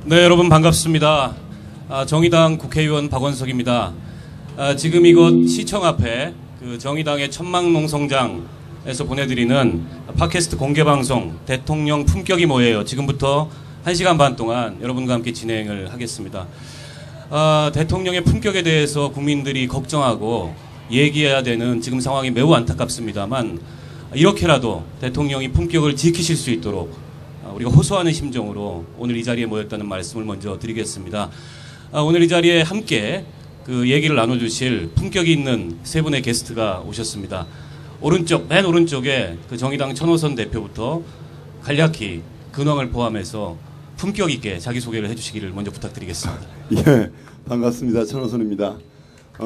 네, 여러분 반갑습니다. 정의당 국회의원 박원석입니다. 지금 이곳 시청 앞에 그 정의당의 천막농성장에서 보내드리는 팟캐스트 공개방송 대통령 품격이 뭐예요? 지금부터 1시간 반 동안 여러분과 함께 진행을 하겠습니다. 대통령의 품격에 대해서 국민들이 걱정하고 얘기해야 되는 지금 상황이 매우 안타깝습니다만 이렇게라도 대통령이 품격을 지키실 수 있도록 우리가 호소하는 심정으로 오늘 이 자리에 모였다는 말씀을 먼저 드리겠습니다. 오늘 이 자리에 함께 그 얘기를 나눠주실 품격이 있는 세 분의 게스트가 오셨습니다. 맨 오른쪽에 그 정의당 천호선 대표부터 간략히 근황을 포함해서 품격 있게 자기소개를 해주시기를 먼저 부탁드리겠습니다. 예, 반갑습니다. 천호선입니다. 예.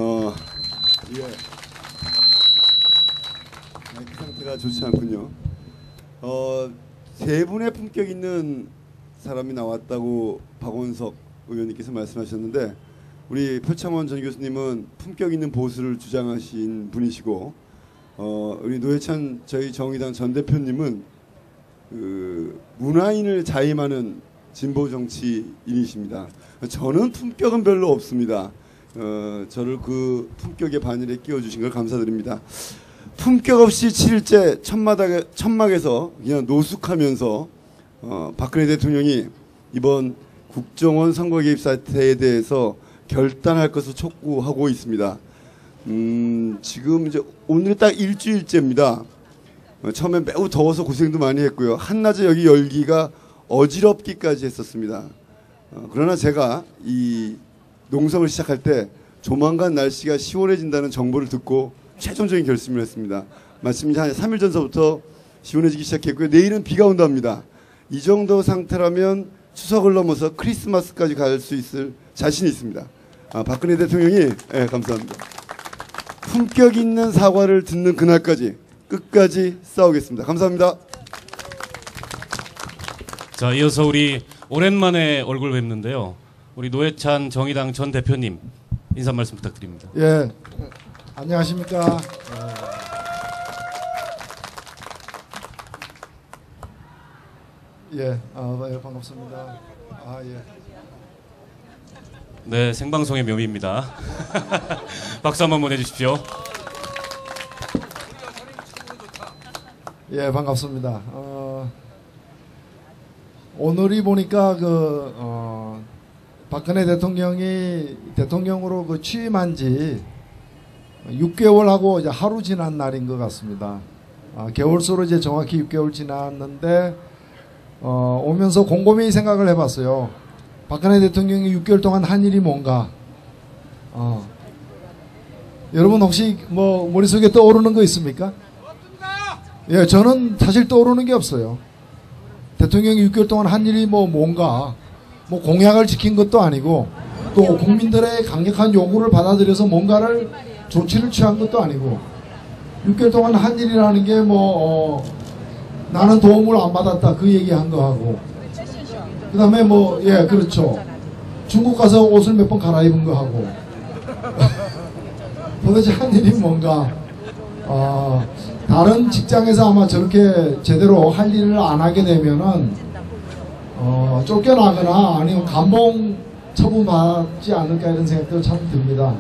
마이크 상태가 좋지 않군요. 세 분의 품격 있는 사람이 나왔다고 박원석 의원님께서 말씀하셨는데, 우리 표창원 전 교수님은 품격 있는 보수를 주장하신 분이시고, 우리 노회찬 저희 정의당 전 대표님은 그 문화인을 자임하는 진보 정치인이십니다. 저는 품격은 별로 없습니다. 저를 그 품격의 반열에 끼워주신 걸 감사드립니다. 품격 없이 7일째 천막에서 그냥 노숙하면서 박근혜 대통령이 이번 국정원 선거 개입 사태에 대해서 결단할 것을 촉구하고 있습니다. 지금 이제 오늘 딱 일주일째입니다. 처음엔 매우 더워서 고생도 많이 했고요. 한낮에 여기 열기가 어지럽기까지 했었습니다. 그러나 제가 이 농성을 시작할 때 조만간 날씨가 시원해진다는 정보를 듣고 최종적인 결심을 했습니다. 마침 한 3일 전서부터 시원해지기 시작했고요. 내일은 비가 온답니다. 이 정도 상태라면 추석을 넘어서 크리스마스까지 갈 수 있을 자신이 있습니다. 박근혜 대통령이 감사합니다. 품격 있는 사과를 듣는 그날까지 끝까지 싸우겠습니다. 감사합니다. 자, 이어서 우리 오랜만에 얼굴 뵙는데요. 우리 노회찬 정의당 전 대표님 인사 말씀 부탁드립니다. 예, 안녕하십니까. 예, 반갑습니다. 예. 네, 생방송의 묘미입니다. 박수 한번 보내주십시오. 예, 반갑습니다. 오늘이 보니까 박근혜 대통령이 대통령으로 취임한 지 6개월하고 이제 하루 지난 날인 것 같습니다. 개월수로 이제 정확히 6개월 지났는데, 오면서 곰곰이 생각을 해봤어요. 박근혜 대통령이 6개월 동안 한 일이 뭔가. 여러분 혹시 뭐 머릿속에 떠오르는 거 있습니까? 예, 저는 사실 떠오르는 게 없어요. 대통령이 6개월 동안 한 일이 뭔가, 공약을 지킨 것도 아니고, 또 국민들의 강력한 요구를 받아들여서 뭔가를 조치를 취한 것도 아니고, 6개월 동안 한 일이라는 게 나는 도움을 안 받았다 그 얘기한 거 하고, 그 다음에 예, 그렇죠. 중국 가서 옷을 몇 번 갈아입은 거 하고, 도대체 한 일이 뭔가. 다른 직장에서 아마 저렇게 제대로 할 일을 안 하게 되면은 쫓겨나거나 아니면 감봉 처분받지 않을까 이런 생각도 참 듭니다.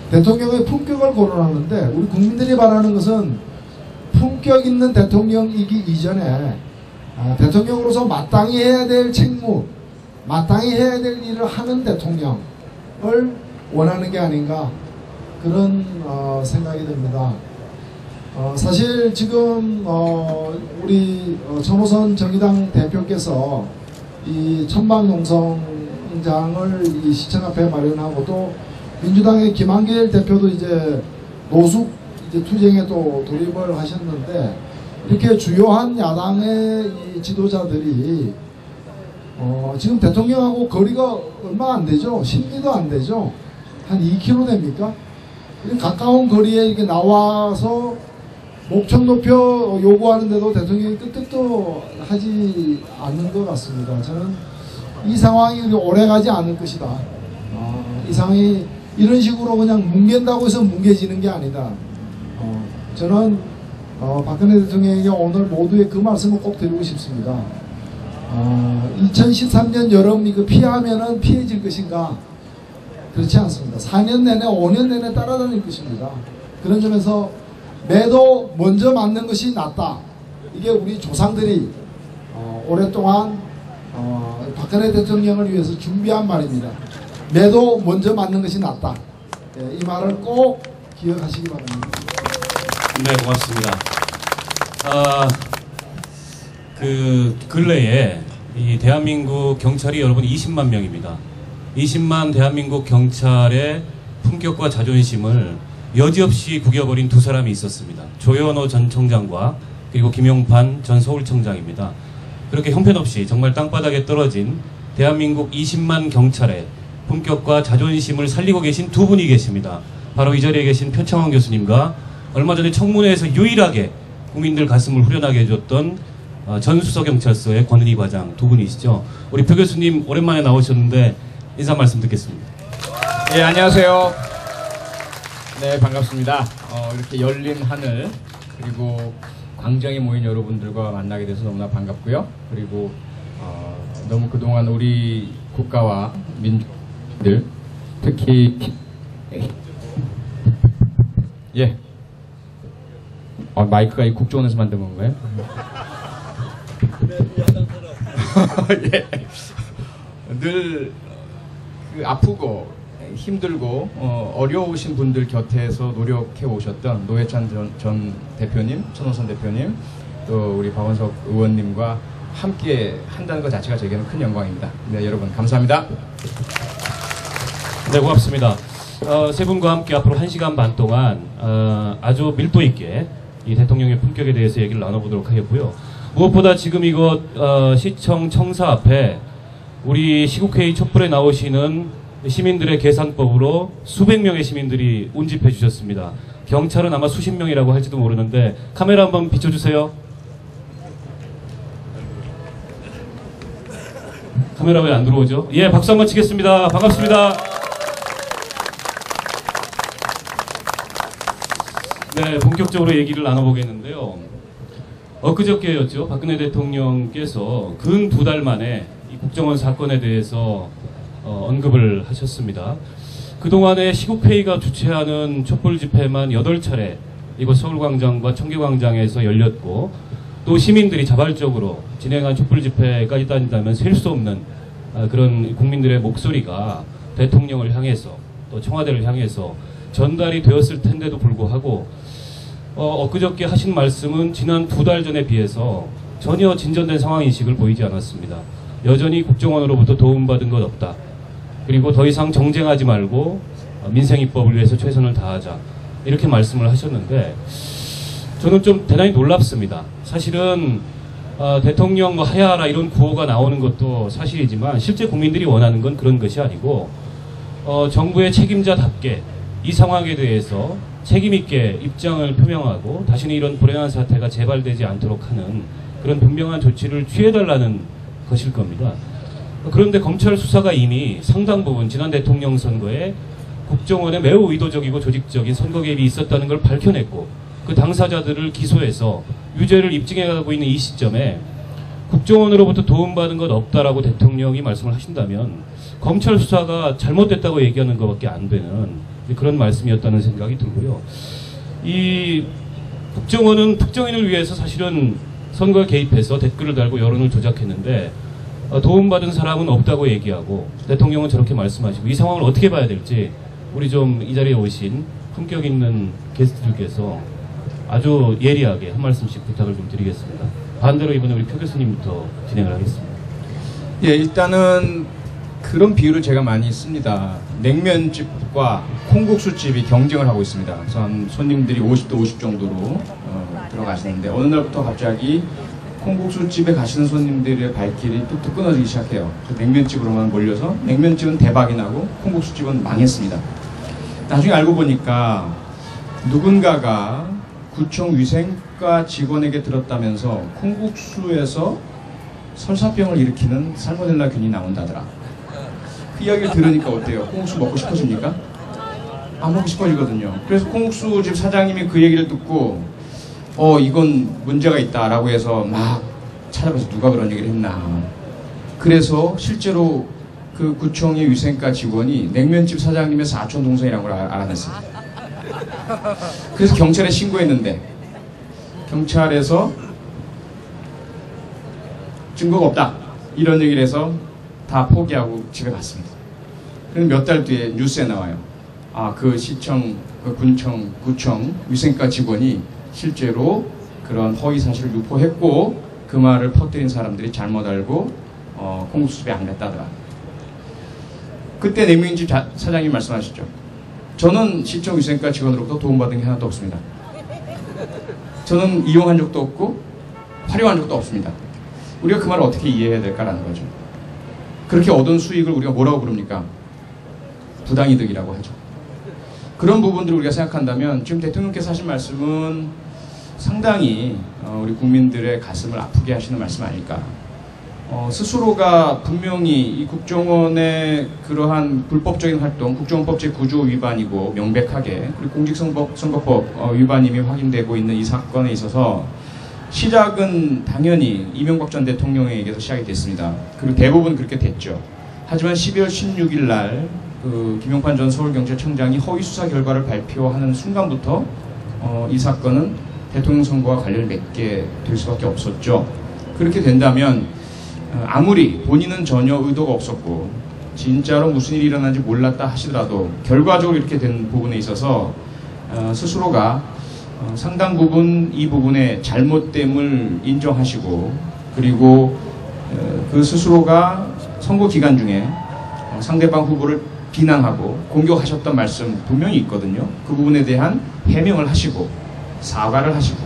대통령의 품격을 거론하는데 우리 국민들이 바라는 것은 품격 있는 대통령이기 이전에 대통령으로서 마땅히 해야 될 책무, 마땅히 해야 될 일을 하는 대통령을 원하는 게 아닌가, 그런 생각이 듭니다. 사실 지금 우리 천호선 정의당 대표께서 이 천막농성장을 이 시청 앞에 마련하고, 또 민주당의 김한길 대표도 이제 노숙 투쟁에 또 돌입을 하셨는데, 이렇게 주요한 야당의 이 지도자들이 지금 대통령하고 거리가 얼마 안 되죠. 10m 안 되죠. 한 2km 됩니까? 가까운 거리에 이렇게 나와서 목청 높여 요구하는데도 대통령이 끄떡도 하지 않는 것 같습니다. 저는 이 상황이 오래가지 않을 것이다. 이 상황이 이런 식으로 그냥 뭉갠다고 해서 뭉개지는 게 아니다. 저는 박근혜 대통령에게 오늘 모두의 그 말씀을 꼭 드리고 싶습니다. 2013년 여름 이거 피하면은 피해질 것인가? 그렇지 않습니다. 4년 내내 5년 내내 따라다닐 것입니다. 그런 점에서 매도 먼저 맞는 것이 낫다. 이게 우리 조상들이 오랫동안 박근혜 대통령을 위해서 준비한 말입니다. 매도 먼저 맞는 것이 낫다. 이 말을 꼭 기억하시기 바랍니다. 네, 고맙습니다. 그 근래에 이 대한민국 경찰이 여러분 20만 명입니다. 20만 대한민국 경찰의 품격과 자존심을 여지없이 구겨버린 두 사람이 있었습니다. 조현오 전 청장과 그리고 김용판 전 서울청장입니다. 그렇게 형편없이 정말 땅바닥에 떨어진 대한민국 20만 경찰의 품격과 자존심을 살리고 계신 두 분이 계십니다. 바로 이 자리에 계신 표창원 교수님과 얼마 전에 청문회에서 유일하게 국민들 가슴을 후련하게 해줬던 전 수서경찰서의 권은희 과장 두 분이시죠. 우리 표 교수님 오랜만에 나오셨는데 인사 말씀 듣겠습니다. 예, 안녕하세요. 네, 반갑습니다. 이렇게 열린 하늘 그리고 광장에 모인 여러분들과 만나게 돼서 너무나 반갑고요. 그리고 너무 그동안 우리 국가와 민주들 특히 예 마이크가 이 국정원에서 만든 건가요? 예. 늘 아프고 힘들고 어려우신 분들 곁에서 노력해 오셨던 노회찬 전 대표님, 천호선 대표님, 또 우리 박원석 의원님과 함께 한다는 것 자체가 제게는 큰 영광입니다. 네, 여러분 감사합니다. 네, 고맙습니다. 세 분과 함께 앞으로 1시간 반 동안 아주 밀도 있게 이 대통령의 품격에 대해서 얘기를 나눠보도록 하겠고요. 무엇보다 지금 이곳 시청 청사 앞에 우리 시국회의 촛불에 나오시는 시민들의 계산법으로 수백 명의 시민들이 운집해 주셨습니다. 경찰은 아마 수십 명이라고 할지도 모르는데 카메라 한번 비춰주세요. 카메라 왜 안 들어오죠? 예, 박수 한번 치겠습니다. 반갑습니다. 네, 본격적으로 얘기를 나눠보겠는데요. 엊그저께였죠. 박근혜 대통령께서 근 2달 만에 이 국정원 사건에 대해서 언급을 하셨습니다. 그동안에 시국회의가 주최하는 촛불 집회만 8차례 이곳 서울광장과 청계광장에서 열렸고 또 시민들이 자발적으로 진행한 촛불 집회까지 따진다면 셀 수 없는 그런 국민들의 목소리가 대통령을 향해서 또 청와대를 향해서 전달이 되었을 텐데도 불구하고 엊그저께 하신 말씀은 지난 2달 전에 비해서 전혀 진전된 상황인식을 보이지 않았습니다. 여전히 국정원으로부터 도움받은 것 없다. 그리고 더 이상 정쟁하지 말고 민생입법을 위해서 최선을 다하자. 이렇게 말씀을 하셨는데 저는 좀 대단히 놀랍습니다. 사실은 대통령 뭐 하야하라 이런 구호가 나오는 것도 사실이지만 실제 국민들이 원하는 건 그런 것이 아니고 정부의 책임자답게 이 상황에 대해서 책임있게 입장을 표명하고 다시는 이런 불행한 사태가 재발되지 않도록 하는 그런 분명한 조치를 취해달라는 것일 겁니다. 그런데 검찰 수사가 이미 상당 부분 지난 대통령 선거에 국정원에 매우 의도적이고 조직적인 선거 개입이 있었다는 걸 밝혀냈고 그 당사자들을 기소해서 유죄를 입증해가고 있는 이 시점에 국정원으로부터 도움받은 것 없다라고 대통령이 말씀을 하신다면 검찰 수사가 잘못됐다고 얘기하는 것밖에 안 되는 그런 말씀이었다는 생각이 들고요. 이 국정원은 특정인을 위해서 사실은 선거에 개입해서 댓글을 달고 여론을 조작했는데 도움받은 사람은 없다고 얘기하고 대통령은 저렇게 말씀하시고 이 상황을 어떻게 봐야 될지 우리 좀 이 자리에 오신 품격 있는 게스트들께서 아주 예리하게 한 말씀씩 부탁을 좀 드리겠습니다. 반대로 이번에 우리 표 교수님부터 진행을 하겠습니다. 예, 일단은 그런 비유를 제가 많이 씁니다. 냉면집과 콩국수집이 경쟁을 하고 있습니다. 우선 손님들이 50대 50 정도로 들어가시는데 어느 날부터 갑자기 콩국수집에 가시는 손님들의 발길이 뚝뚝 끊어지기 시작해요. 그 냉면집으로만 몰려서 냉면집은 대박이 나고 콩국수집은 망했습니다. 나중에 알고 보니까 누군가가 구청 위생과 직원에게 들었다면서 콩국수에서 설사병을 일으키는 살모넬라균이 나온다더라. 그 이야기를 들으니까 어때요? 콩국수 먹고 싶어집니까? 안 먹고 싶어지거든요. 그래서 콩국수집 사장님이 그 얘기를 듣고 이건 문제가 있다라고 해서 막 찾아봐서 누가 그런 얘기를 했나 그래서 실제로 그 구청의 위생과 직원이 냉면집 사장님의 사촌 동생이라는 걸 알아냈습니다. 그래서 경찰에 신고했는데 경찰에서 증거가 없다 이런 얘기를 해서 다 포기하고 집에 갔습니다. 그럼 몇 달 뒤에 뉴스에 나와요. 아, 그 시청, 그 구청 위생과 직원이 실제로 그런 허위 사실을 유포했고 그 말을 퍼뜨린 사람들이 잘못 알고 콩국수집에 안 갔다더라. 그때 냉면집 사장님이 말씀하셨죠. 저는 시청 위생과 직원으로부터 도움받은 게 하나도 없습니다. 저는 이용한 적도 없고 활용한 적도 없습니다. 우리가 그 말을 어떻게 이해해야 될까라는 거죠. 그렇게 얻은 수익을 우리가 뭐라고 부릅니까? 부당이득이라고 하죠. 그런 부분들을 우리가 생각한다면 지금 대통령께서 하신 말씀은 상당히 우리 국민들의 가슴을 아프게 하시는 말씀 아닐까. 스스로가 분명히 이 국정원의 그러한 불법적인 활동, 국정원법 제9조 위반이고 명백하게 그리고 공직선거법 위반임이 확인되고 있는 이 사건에 있어서 시작은 당연히 이명박 전 대통령에게서 시작이 됐습니다. 그리고 대부분 그렇게 됐죠. 하지만 12월 16일 날 김용판 전 서울경찰청장이 허위 수사 결과를 발표하는 순간부터 이 사건은 대통령 선거와 관련을 맺게 될 수밖에 없었죠. 그렇게 된다면 아무리 본인은 전혀 의도가 없었고 진짜로 무슨 일이 일어난지 몰랐다 하시더라도 결과적으로 이렇게 된 부분에 있어서 스스로가 상당 부분 이 부분의 잘못됨을 인정하시고 그리고 그 스스로가 선거 기간 중에 상대방 후보를 비난하고 공격하셨던 말씀 분명히 있거든요. 그 부분에 대한 해명을 하시고 사과를 하시고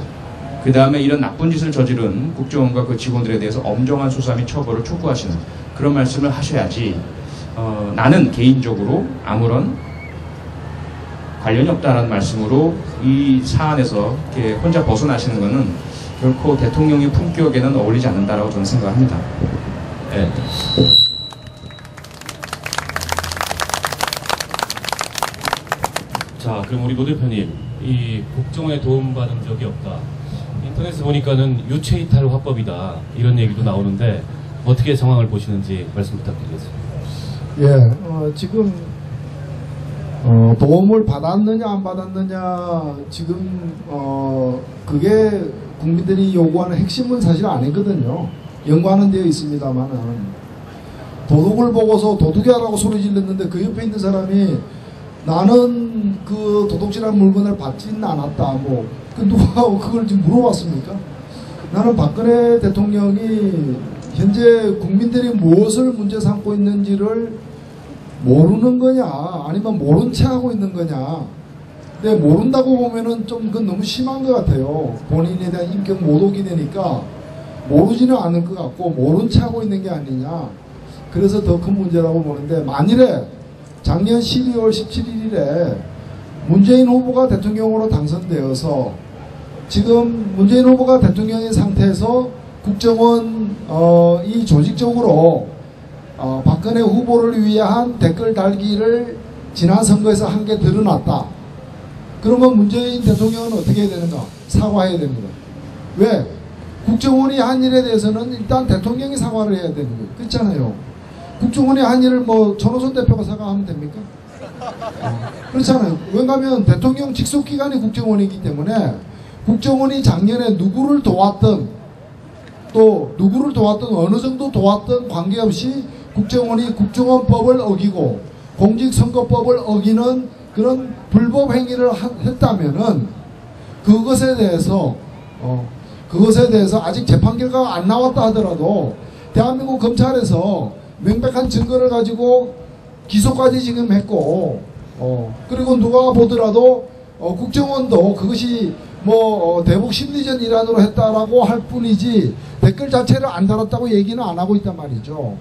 그 다음에 이런 나쁜 짓을 저지른 국정원과 그 직원들에 대해서 엄정한 수사 및 처벌을 촉구하시는 그런 말씀을 하셔야지 나는 개인적으로 아무런 관련이 없다라는 말씀으로 이 사안에서 이렇게 혼자 벗어나시는 것은 결코 대통령의 품격에는 어울리지 않는다라고 저는 생각합니다. 네. 자, 그럼 우리 노 대표님, 이 국정원에 도움받은 적이 없다. 인터넷에 보니까는 유체이탈 화법이다. 이런 얘기도 나오는데 어떻게 상황을 보시는지 말씀 부탁드리겠습니다. 예, 지금 도움을 받았느냐 안 받았느냐 지금 그게 국민들이 요구하는 핵심은 사실 아니거든요. 연관은 되어 있습니다만은 도둑을 보고서 도둑이라고 소리 질렀는데 그 옆에 있는 사람이 나는 그 도둑질한 물건을 받지는 않았다. 뭐 누가 그걸 지금 물어봤습니까? 나는 박근혜 대통령이 현재 국민들이 무엇을 문제 삼고 있는지를 모르는 거냐 아니면 모른 채 하고 있는 거냐. 근데 모른다고 보면은 좀 그건 너무 심한 것 같아요. 본인에 대한 인격 모독이 되니까 모르지는 않을 것 같고 모른 채 하고 있는 게 아니냐. 그래서 더 큰 문제라고 보는데 만일에 작년 12월 17일에 문재인 후보가 대통령으로 당선되어서 지금 문재인 후보가 대통령인 상태에서 국정원 이 조직적으로 박근혜 후보를 위한 댓글 달기를 지난 선거에서 한 게 드러났다. 그러면 문재인 대통령은 어떻게 해야 되는가? 사과해야 됩니다. 왜? 국정원이 한 일에 대해서는 일단 대통령이 사과를 해야 되는 거예요. 그렇잖아요. 국정원이 한 일을 뭐 전호선 대표가 사과하면 됩니까? 그렇잖아요. 왜냐하면 대통령 직속기관이 국정원이기 때문에 국정원이 작년에 누구를 도왔든 또 누구를 도왔든 어느 정도 도왔든 관계없이 국정원이 국정원법을 어기고 공직선거법을 어기는 그런 불법 행위를 했다면은 그것에 대해서 아직 재판 결과가 안 나왔다 하더라도 대한민국 검찰에서 명백한 증거를 가지고 기소까지 지금 했고 그리고 누가 보더라도 국정원도 그것이 뭐 대북 심리전 일환으로 했다라고 할 뿐이지 댓글 자체를 안 달았다고 얘기는 안 하고 있단 말이죠.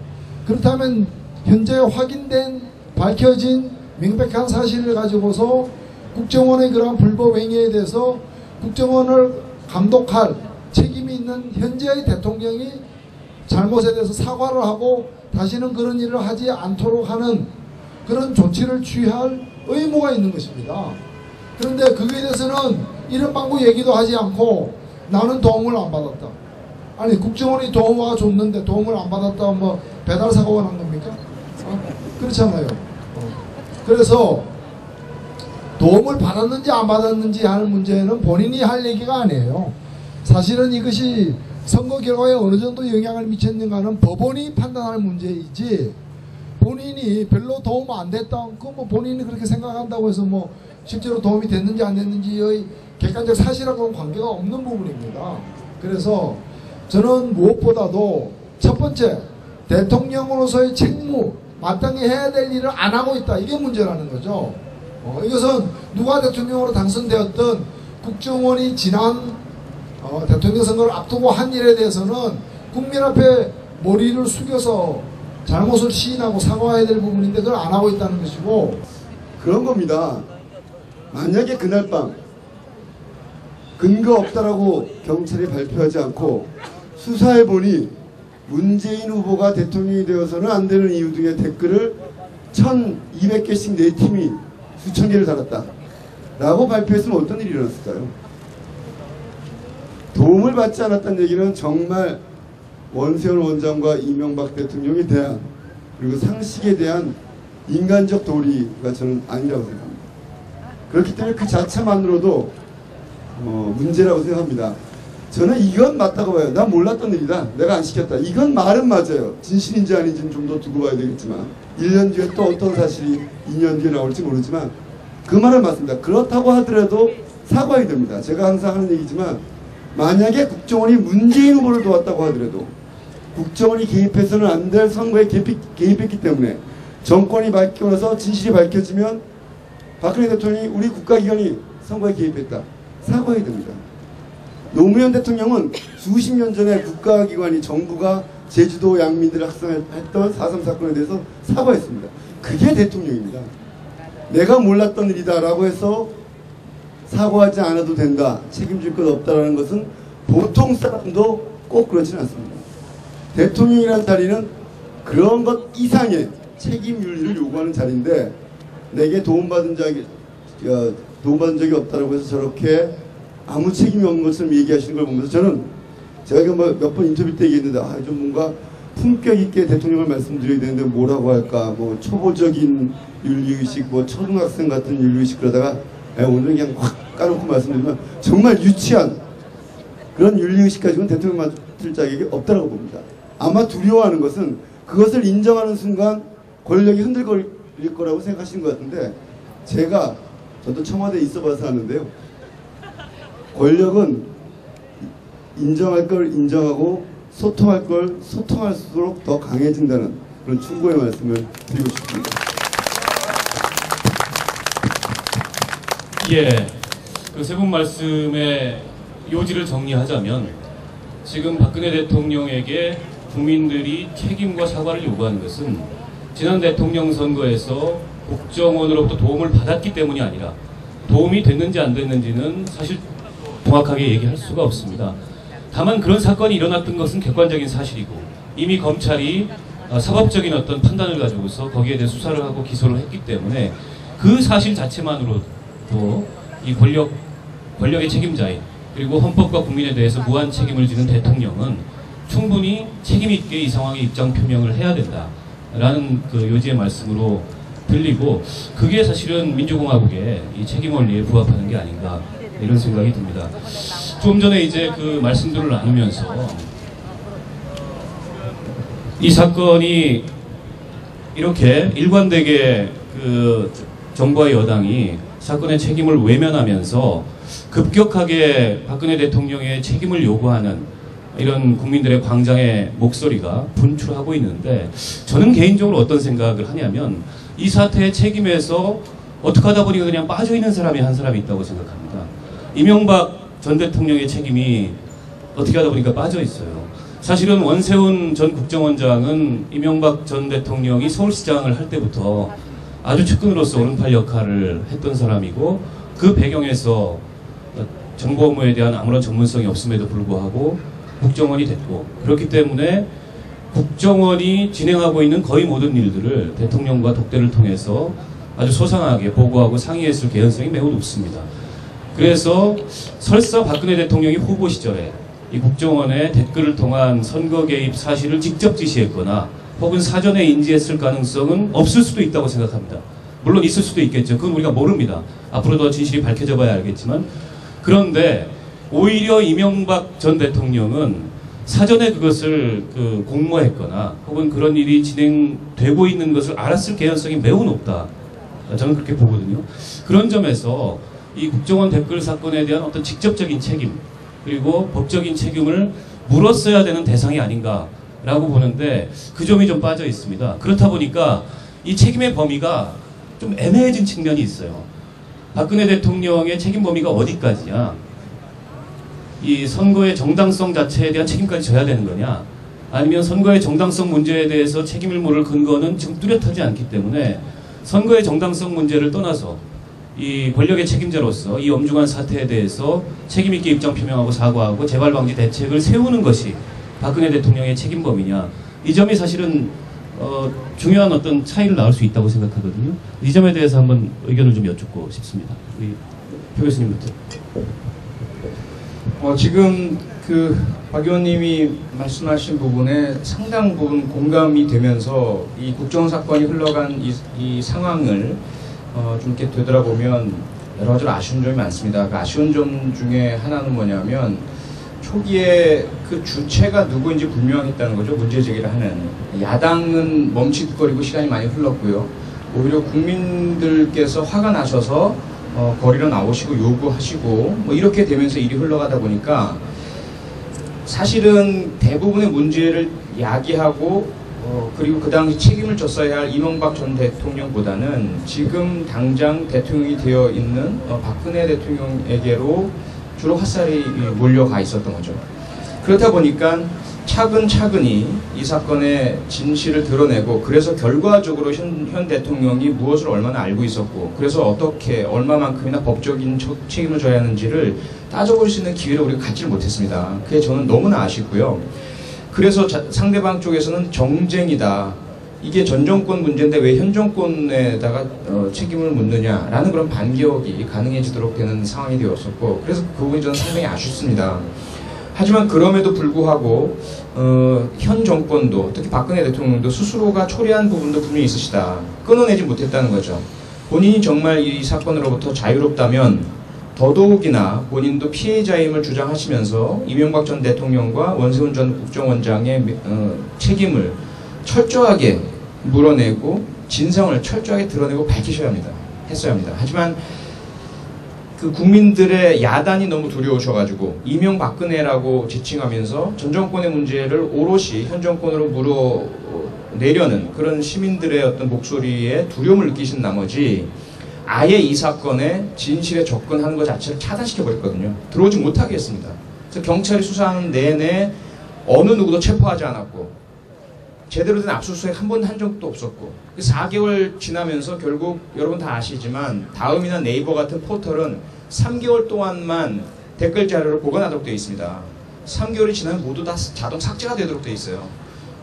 그렇다면 현재 확인된 밝혀진 명백한 사실을 가지고서 국정원의 그러한 불법 행위에 대해서 국정원을 감독할 책임이 있는 현재의 대통령이 잘못에 대해서 사과를 하고 다시는 그런 일을 하지 않도록 하는 그런 조치를 취할 의무가 있는 것입니다. 그런데 거기에 대해서는 이런 방구 얘기도 하지 않고 나는 도움을 안 받았다. 아니 국정원이 도움을 줬는데 도움을 안 받았다 뭐 배달 사고가 난 겁니까? 그렇잖아요. 그래서 도움을 받았는지 안 받았는지 하는 문제는 본인이 할 얘기가 아니에요. 사실은 이것이 선거 결과에 어느 정도 영향을 미쳤는가는 법원이 판단할 문제이지, 본인이 별로 도움 안 됐다, 그 뭐 본인이 그렇게 생각한다고 해서 뭐 실제로 도움이 됐는지 안 됐는지의 객관적 사실하고는 관계가 없는 부분입니다. 그래서 저는 무엇보다도 첫 번째, 대통령으로서의 책무, 마땅히 해야 될 일을 안 하고 있다, 이게 문제라는 거죠. 이것은 누가 대통령으로 당선되었든 국정원이 지난 대통령 선거를 앞두고 한 일에 대해서는 국민 앞에 머리를 숙여서 잘못을 시인하고 사과해야 될 부분인데 그걸 안 하고 있다는 것이고, 그런 겁니다. 만약에 그날 밤 근거 없다라고 경찰이 발표하지 않고 수사해보니 문재인 후보가 대통령이 되어서는 안 되는 이유 등의 댓글을 1200개씩 내 팀이 수천 개를 달았다 라고 발표했으면 어떤 일이 일어났을까요? 도움을 받지 않았다는 얘기는 정말 원세훈 원장과 이명박 대통령에 대한, 그리고 상식에 대한 인간적 도리가 저는 아니라고 생각합니다. 그렇기 때문에 그 자체만으로도 문제라고 생각합니다. 저는 이건 맞다고 봐요. 난 몰랐던 일이다, 내가 안 시켰다, 이건 말은 맞아요. 진실인지 아닌지는 좀 더 두고 봐야 되겠지만 1년 뒤에 또 어떤 사실이 2년 뒤에 나올지 모르지만 그 말은 맞습니다. 그렇다고 하더라도 사과해야 됩니다. 제가 항상 하는 얘기지만, 만약에 국정원이 문재인 후보를 도왔다고 하더라도 국정원이 개입해서는 안 될 선거에 개입했기 때문에 정권이 바뀌고 나서 진실이 밝혀지면 박근혜 대통령이 우리 국가기관이 선거에 개입했다, 사과해야 됩니다. 노무현 대통령은 수십 년 전에 국가기관이, 정부가 제주도 양민들을 학살했던 4.3 사건에 대해서 사과했습니다. 그게 대통령입니다. 내가 몰랐던 일이다 라고 해서 사과하지 않아도 된다, 책임질 것 없다라는 것은 보통 사람도 꼭 그렇지는 않습니다. 대통령이라는 자리는 그런 것 이상의 책임 윤리를 요구하는 자리인데, 내게 도움받은 적이 없다라고 해서 저렇게 아무 책임이 없는 것처럼 얘기하시는 걸 보면서 저는, 제가 몇 번 인터뷰 때 얘기했는데, 좀 뭔가 품격 있게 대통령을 말씀드려야 되는데 뭐라고 할까, 뭐 초보적인 윤리의식, 뭐 초등학생 같은 윤리의식, 그러다가 오늘 그냥 확 까놓고 말씀드리면 정말 유치한 그런 윤리의식 가지고는 대통령 맡을 자격이 없다고 봅니다. 아마 두려워하는 것은 그것을 인정하는 순간 권력이 흔들거릴 거라고 생각하시는 것 같은데, 저도 청와대에 있어봐서 하는데요, 권력은 인정할 걸 인정하고 소통할 걸 소통할수록 더 강해진다는 그런 충고의 말씀을 드리고 싶습니다. 예, 그 세 분 말씀의 요지를 정리하자면, 지금 박근혜 대통령에게 국민들이 책임과 사과를 요구하는 것은 지난 대통령 선거에서 국정원으로부터 도움을 받았기 때문이 아니라, 도움이 됐는지 안 됐는지는 사실 정확하게 얘기할 수가 없습니다. 다만 그런 사건이 일어났던 것은 객관적인 사실이고, 이미 검찰이 사법적인 어떤 판단을 가지고서 거기에 대해 수사를 하고 기소를 했기 때문에 그 사실 자체만으로도 이 권력의 책임자인, 그리고 헌법과 국민에 대해서 무한 책임을 지는 대통령은 충분히 책임있게 이 상황에 입장 표명을 해야 된다라는 그 요지의 말씀으로 들리고, 그게 사실은 민주공화국의 이 책임 원리에 부합하는 게 아닌가, 이런 생각이 듭니다. 좀 전에 이제 그 말씀들을 나누면서 이 사건이 이렇게 일관되게 그 정부와 여당이 사건의 책임을 외면하면서 급격하게 박근혜 대통령의 책임을 요구하는 이런 국민들의 광장의 목소리가 분출하고 있는데, 저는 개인적으로 어떤 생각을 하냐면, 이 사태의 책임에서 어떻게 하다 보니까 그냥 빠져있는 사람이 한 사람이 있다고 생각합니다. 이명박 전 대통령의 책임이 어떻게 하다 보니까 빠져있어요. 사실은 원세훈 전 국정원장은 이명박 전 대통령이 서울시장을 할 때부터 아주 측근으로서 오른팔 역할을 했던 사람이고, 그 배경에서 정보 업무에 대한 아무런 전문성이 없음에도 불구하고 국정원이 됐고, 그렇기 때문에 국정원이 진행하고 있는 거의 모든 일들을 대통령과 독대를 통해서 아주 소상하게 보고하고 상의했을 개연성이 매우 높습니다. 그래서 설사 박근혜 대통령이 후보 시절에 이 국정원의 댓글을 통한 선거 개입 사실을 직접 지시했거나 혹은 사전에 인지했을 가능성은 없을 수도 있다고 생각합니다. 물론 있을 수도 있겠죠. 그건 우리가 모릅니다. 앞으로 더 진실이 밝혀져 봐야 알겠지만. 그런데 오히려 이명박 전 대통령은 사전에 그것을 공모했거나 혹은 그런 일이 진행되고 있는 것을 알았을 개연성이 매우 높다. 저는 그렇게 보거든요. 그런 점에서 이 국정원 댓글 사건에 대한 어떤 직접적인 책임 그리고 법적인 책임을 물었어야 되는 대상이 아닌가라고 보는데 그 점이 좀 빠져 있습니다. 그렇다 보니까 이 책임의 범위가 좀 애매해진 측면이 있어요. 박근혜 대통령의 책임 범위가 어디까지냐? 이 선거의 정당성 자체에 대한 책임까지 져야 되는 거냐? 아니면 선거의 정당성 문제에 대해서 책임을 물을 근거는 지금 뚜렷하지 않기 때문에 선거의 정당성 문제를 떠나서 이 권력의 책임자로서 이 엄중한 사태에 대해서 책임있게 입장 표명하고 사과하고 재발 방지 대책을 세우는 것이 박근혜 대통령의 책임 범위냐? 이 점이 사실은 중요한 어떤 차이를 낳을 수 있다고 생각하거든요. 이 점에 대해서 한번 의견을 좀 여쭙고 싶습니다. 우리 표 교수님부터. 지금 박 의원님이 말씀하신 부분에 상당 부분 공감이 되면서 이 국정원 사건이 흘러간 이 상황을 좀 이렇게 되돌아보면 여러 가지로 아쉬운 점이 많습니다. 그 아쉬운 점 중에 하나는 뭐냐면 초기에 그 주체가 누구인지 불명했다는 거죠. 문제 제기를 하는. 야당은 멈칫거리고 시간이 많이 흘렀고요. 오히려 국민들께서 화가 나셔서 거리로 나오시고 요구하시고 뭐 이렇게 되면서 일이 흘러가다 보니까 사실은 대부분의 문제를 야기하고 그리고 그 당시 책임을 졌어야 할 이명박 전 대통령보다는 지금 당장 대통령이 되어 있는 박근혜 대통령에게로 주로 화살이 몰려가 있었던 거죠. 그렇다 보니까 차근차근히 이 사건의 진실을 드러내고 그래서 결과적으로 현 대통령이 무엇을 얼마나 알고 있었고 그래서 어떻게 얼마만큼이나 법적인 책임을 져야 하는지를 따져볼 수 있는 기회를 우리가 갖지를 못했습니다. 그게 저는 너무나 아쉽고요. 그래서 상대방 쪽에서는 정쟁이다. 이게 전 정권 문제인데 왜 현 정권에다가 책임을 묻느냐라는 그런 반격이 가능해지도록 되는 상황이 되었었고 그래서 그 부분이 저는 상당히 아쉽습니다. 하지만 그럼에도 불구하고 현 정권도 특히 박근혜 대통령도 스스로가 초래한 부분도 분명히 있으시다. 끊어내지 못했다는 거죠. 본인이 정말 이 사건으로부터 자유롭다면 더더욱이나 본인도 피해자임을 주장하시면서 이명박 전 대통령과 원세훈 전 국정원장의 책임을 철저하게 물어내고 진상을 철저하게 드러내고 밝히셔야 합니다. 했어야 합니다. 하지만 그 국민들의 야단이 너무 두려우셔가지고 이명박근혜라고 지칭하면서 전 정권의 문제를 오롯이 현 정권으로 물어내려는 그런 시민들의 어떤 목소리에 두려움을 느끼신 나머지 아예 이 사건에 진실에 접근하는 것 자체를 차단시켜버렸거든요. 들어오지 못하게 했습니다. 그래서 경찰이 수사하는 내내 어느 누구도 체포하지 않았고 제대로 된 압수수색 한 번 한 적도 없었고 4개월 지나면서 결국 여러분 다 아시지만 다음이나 네이버 같은 포털은 3개월 동안만 댓글 자료를 보관하도록 되어 있습니다. 3개월이 지나면 모두 다 자동 삭제가 되도록 되어 있어요.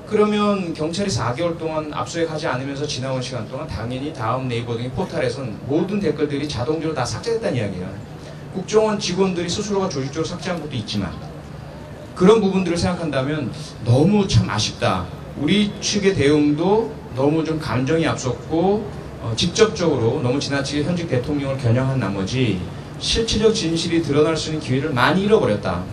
그러면 경찰이 4개월 동안 압수수색하지 않으면서 지나온 시간 동안 당연히 다음 네이버 등의 포털에선 모든 댓글들이 자동적으로 다 삭제됐다는 이야기예요. 국정원 직원들이 스스로가 조직적으로 삭제한 것도 있지만 그런 부분들을 생각한다면 너무 참 아쉽다. 우리 측의 대응도 너무 좀 감정이 앞섰고 직접적으로 너무 지나치게 현직 대통령을 겨냥한 나머지 실체적 진실이 드러날 수 있는 기회를 많이 잃어버렸다.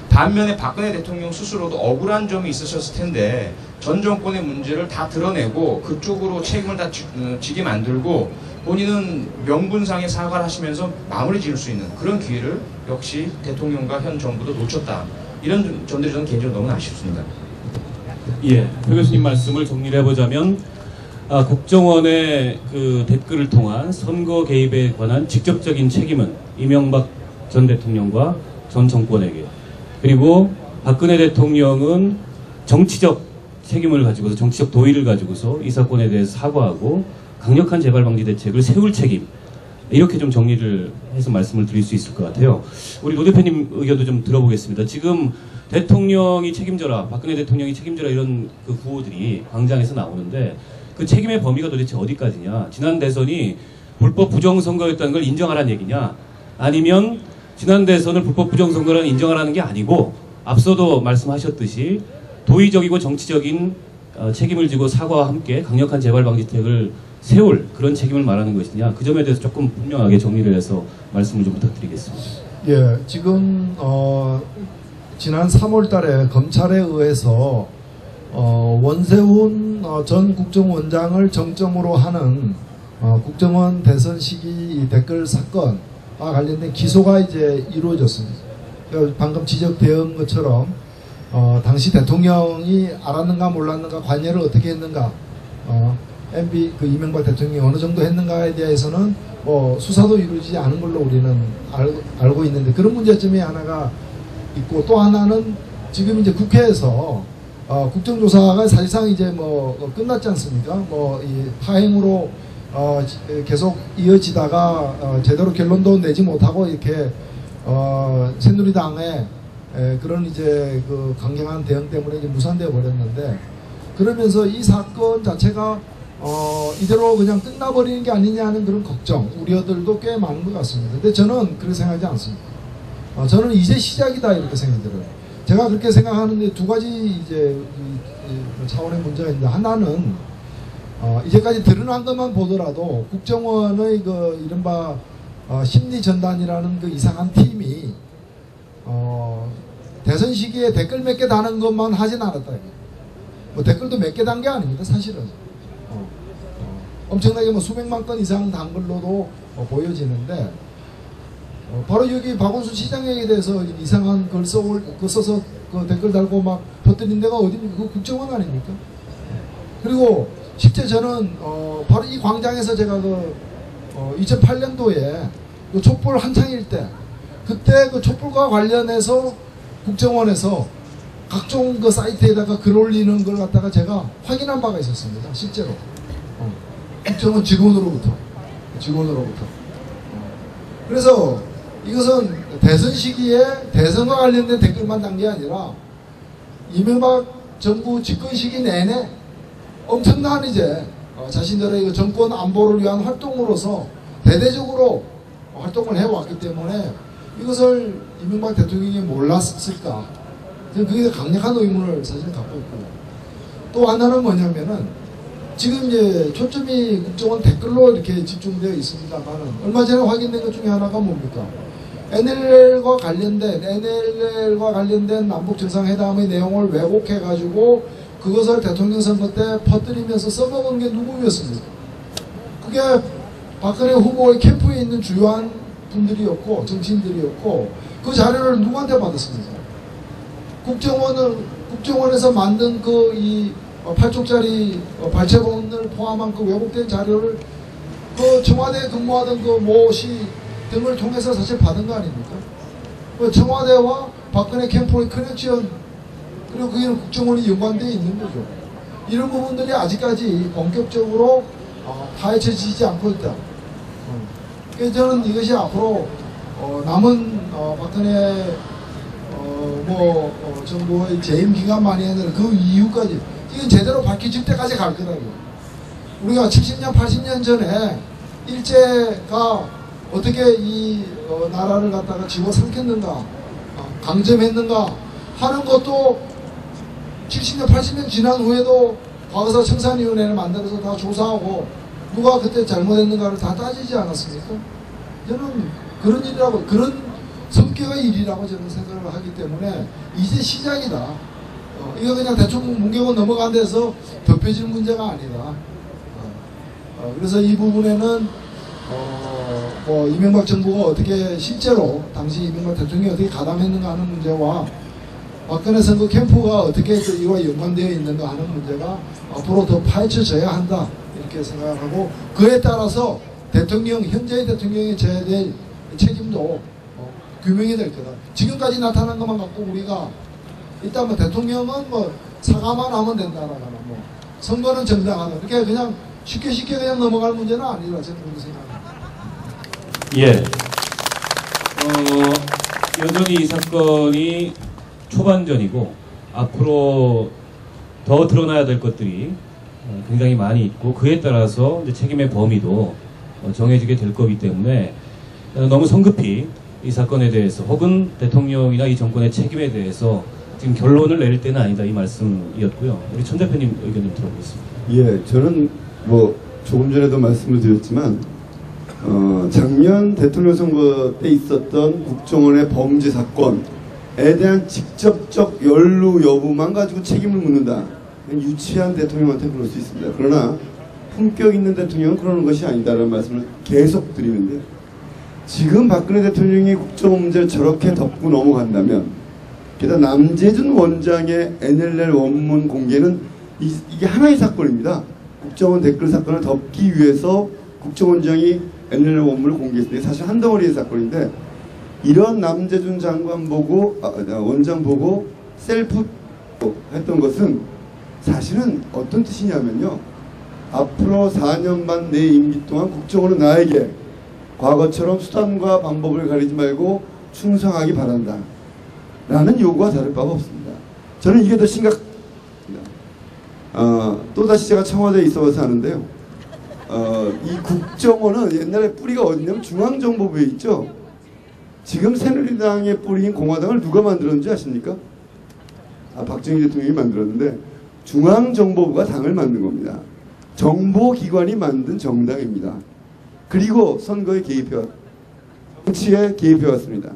반면에 박근혜 대통령 스스로도 억울한 점이 있으셨을 텐데 전 정권의 문제를 다 드러내고 그쪽으로 책임을 다 지게 만들고 본인은 명분상의 사과를 하시면서 마무리 지을 수 있는 그런 기회를 역시 대통령과 현 정부도 놓쳤다. 이런 점들이 저는 개인적으로 너무나 아쉽습니다. 예, 표 교수님 말씀을 정리를 해보자면 국정원의 그 댓글을 통한 선거 개입에 관한 직접적인 책임은 이명박 전 대통령과 전 정권에게 그리고 박근혜 대통령은 정치적 책임을 가지고서 정치적 도의를 가지고서 이 사건에 대해서 사과하고 강력한 재발 방지 대책을 세울 책임 이렇게 좀 정리를 해서 말씀을 드릴 수 있을 것 같아요. 우리 노 대표님 의견도 좀 들어보겠습니다. 지금 대통령이 책임져라, 박근혜 대통령이 책임져라 이런 그 구호들이 광장에서 나오는데 그 책임의 범위가 도대체 어디까지냐? 지난 대선이 불법 부정선거였다는 걸 인정하라는 얘기냐? 아니면 지난 대선을 불법 부정선거라는 인정하라는 게 아니고 앞서도 말씀하셨듯이 도의적이고 정치적인 책임을 지고 사과와 함께 강력한 재발 방지책을 세울 그런 책임을 말하는 것이냐, 그 점에 대해서 조금 분명하게 정리를 해서 말씀을 좀 부탁드리겠습니다. 예, 지금 지난 3월달에 검찰에 의해서 원세훈 전 국정원장을 정점으로 하는 국정원 대선 시기 댓글 사건과 관련된 기소가 이제 이루어졌습니다. 방금 지적된 것처럼 당시 대통령이 알았는가 몰랐는가, 관여를 어떻게 했는가, MB 이명박 대통령이 어느 정도 했는가에 대해서는 수사도 이루어지지 않은 걸로 우리는 알고 있는데, 그런 문제점이 하나가 있고, 또 하나는 지금 이제 국회에서 국정조사가 사실상 이제 끝났지 않습니까? 이 파행으로 계속 이어지다가 제대로 결론도 내지 못하고 이렇게 새누리당의 그런 이제 그 강경한 대응 때문에 이제 무산되어 버렸는데, 그러면서 이 사건 자체가 이대로 그냥 끝나버리는 게 아니냐 하는 그런 걱정, 우려들도 꽤 많은 것 같습니다. 근데 저는 그렇게 생각하지 않습니다. 저는 이제 시작이다 이렇게 생각이 들어요. 제가 그렇게 생각하는데 두 가지 이제 차원의 문제가 있는데, 하나는 이제까지 드러난 것만 보더라도 국정원의 그 이른바 심리전단이라는 그 이상한 팀이 대선 시기에 댓글 몇 개 다는 것만 하진 않았다. 댓글도 몇 개 단 게 아닙니다, 사실은. 엄청나게 수백만 건 이상 단 걸로도 보여지는데, 바로 여기 박원순 시장에 대해서 이상한 글 써서 그 댓글 달고 막 퍼뜨린 데가 어디입니까? 그 국정원 아닙니까? 그리고 실제 저는 바로 이 광장에서 제가 2008년도에 그 촛불 한창일 때, 그때 그 촛불과 관련해서 국정원에서 각종 그 사이트에다가 글 올리는 걸 갖다가 제가 확인한 바가 있었습니다. 실제로. 국정원 직원으로부터. 그래서 이것은 대선 시기에 대선과 관련된 댓글만 단 게 아니라 이명박 정부 집권 시기 내내 엄청난 이제 자신들의 그 정권 안보를 위한 활동으로서 대대적으로 활동을 해왔기 때문에 이것을 이명박 대통령이 몰랐을까? 저는 그게 강력한 의문을 사실 갖고 있고요. 또 하나는 뭐냐면은 지금 이제 초점이 국정원 댓글로 이렇게 집중되어 있습니다만은, 얼마 전에 확인된 것 중에 하나가 뭡니까? NLL과 관련된 남북 정상회담의 내용을 왜곡해가지고 그것을 대통령 선거 때 퍼뜨리면서 써먹은 게 누구였습니까? 그게 박근혜 후보의 캠프에 있는 주요한 분들이었고 정치인들이었고, 그 자료를 누구한테 받았습니까? 국정원에서 만든 이 8쪽짜리 발췌본을 포함한 그 왜곡된 자료를 그 청와대에 근무하던 그 모 씨 등을 통해서 사실 받은 거 아닙니까? 그 청와대와 박근혜 캠프의 커넥션, 그리고 그게는 국정원이 연관되어 있는 거죠. 이런 부분들이 아직까지 본격적으로 파헤쳐지지 않고 있다. 그래서 저는 이것이 앞으로 남은 박근혜 정부의 재임 기간만이 아니라 그 이후까지 이건 제대로 밝혀질 때까지 갈 거라고요. 우리가 70년, 80년 전에 일제가 어떻게 이 나라를 갖다가 집어삼켰는가, 강점했는가 하는 것도 70년, 80년 지난 후에도 과거사 청산위원회를 만들어서 다 조사하고 누가 그때 잘못했는가를 다 따지지 않았습니까? 저는 그런 일이라고, 그런 성격의 일이라고 저는 생각을 하기 때문에 이제 시작이다. 이거 그냥 대충 문경은 넘어간 데서 덮여질 문제가 아니다. 그래서 이 부분에는 이명박 정부가 어떻게 실제로 당시 이명박 대통령이 어떻게 가담했는가 하는 문제와 박근혜 선거 캠프가 어떻게 이와 연관되어 있는가 하는 문제가 앞으로 더 파헤쳐져야 한다 이렇게 생각하고, 그에 따라서 현재의 대통령이 져야 될 책임도 규명이 될 거다. 지금까지 나타난 것만 갖고 우리가 일단 대통령은 사과만 하면 된다라거나 선거는 정당하다, 이렇게 그냥 쉽게 그냥 넘어갈 문제는 아니라 저는 그렇게 생각합니다. 예. 여전히 이 사건이 초반전이고 앞으로 더 드러나야 될 것들이 굉장히 많이 있고, 그에 따라서 이제 책임의 범위도 정해지게 될 거기 때문에 너무 성급히 이 사건에 대해서 혹은 대통령이나 이 정권의 책임에 대해서 지금 결론을 내릴 때는 아니다 이 말씀이었고요. 우리 천 대표님 의견 좀 들어보겠습니다. 예, 저는 뭐 조금 전에도 말씀을 드렸지만 작년 대통령 선거 때 있었던 국정원의 범죄 사건에 대한 직접적 연루 여부만 가지고 책임을 묻는다. 유치한 대통령한테 그럴 수 있습니다. 그러나 품격 있는 대통령은 그러는 것이 아니다라는 말씀을 계속 드리는데, 지금 박근혜 대통령이 국정원 문제를 저렇게 덮고 넘어간다면, 게다가 남재준 원장의 NLL 원문 공개는 이게 하나의 사건입니다. 국정원 댓글 사건을 덮기 위해서 국정원장이 NLL 원문을 공개했습니다. 사실 한 덩어리의 사건인데, 이런 남재준 장관 보고 원장 보고 셀프 했던 것은 사실은 어떤 뜻이냐면요, 앞으로 4년 반 내 임기 동안 국정원은 나에게 과거처럼 수단과 방법을 가리지 말고 충성하기 바란다 라는 요구와 다를 바가 없습니다. 저는 이게 더 심각합니다. 또다시 제가 청와대에 있어서 하는데요, 이 국정원은 옛날에 뿌리가 어디냐면 중앙정보부에 있죠. 지금 새누리당의 뿌리인 공화당을 누가 만들었는지 아십니까? 박정희 대통령이 만들었는데, 중앙정보부가 당을 만든 겁니다. 정보기관이 만든 정당입니다. 그리고 선거에 개입해왔습니다. 정치에 개입해왔습니다.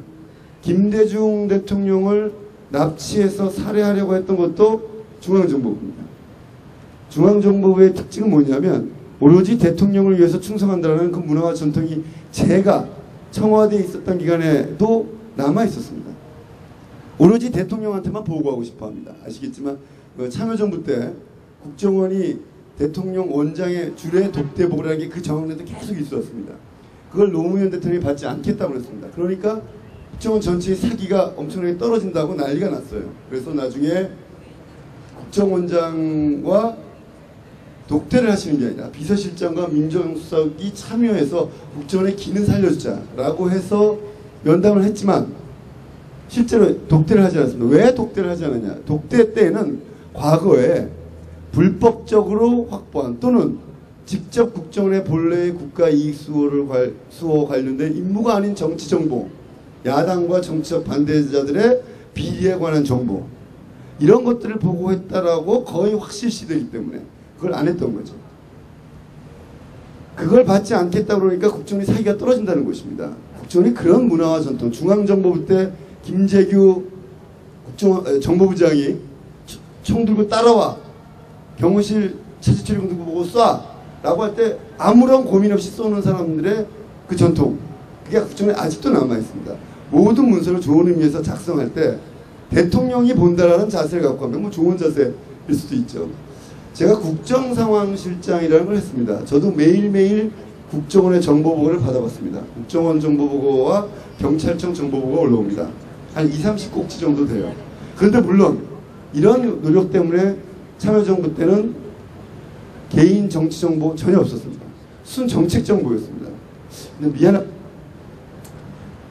김대중 대통령을 납치해서 살해하려고 했던 것도 중앙정보부입니다. 중앙정보부의 특징은 뭐냐면 오로지 대통령을 위해서 충성한다는 그 문화와 전통이 제가 청와대에 있었던 기간에도 남아있었습니다. 오로지 대통령한테만 보고하고 싶어합니다. 아시겠지만 참여정부 때 국정원이 대통령 원장의 주례 독대보고라는 게 그 정황에도 계속 있었습니다. 그걸 노무현 대통령이 받지 않겠다고 했습니다. 그러니까 국정원 전체의 사기가 엄청나게 떨어진다고 난리가 났어요. 그래서 나중에 국정원장과 독대를 하시는 게 아니라 비서실장과 민정수석이 참여해서 국정원의 기능 살려주자라고 해서 면담을 했지만 실제로 독대를 하지 않았습니다. 왜 독대를 하지 않았냐? 독대 때에는 과거에 불법적으로 확보한 또는 직접 국정원의 본래의 국가이익 수호 관련된 임무가 아닌 정치정보, 야당과 정치적 반대자들의 비리에 관한 정보, 이런 것들을 보고했다라고 거의 확실시되기 때문에 그걸 안 했던 거죠. 그걸 받지 않겠다 그러니까 국정원이 사기가 떨어진다는 것입니다. 국정원이 그런 문화와 전통, 중앙정보부 때 김재규 정보부장이 총 들고 따라와 경호실 체질처리 들고 보고 쏴 라고 할 때 아무런 고민 없이 쏘는 사람들의 그 전통, 그게 국정원에 아직도 남아있습니다. 모든 문서를 좋은 의미에서 작성할 때 대통령이 본다라는 자세를 갖고 하면 뭐 좋은 자세일 수도 있죠. 제가 국정상황실장이라는 걸 했습니다. 저도 매일매일 국정원의 정보보고를 받아봤습니다. 국정원 정보보고와 경찰청 정보보고가 올라옵니다. 한 20-30꼭지 정도 돼요. 그런데 물론 이런 노력 때문에 참여정부 때는 개인 정치정보 전혀 없었습니다. 순 정책정보였습니다. 근데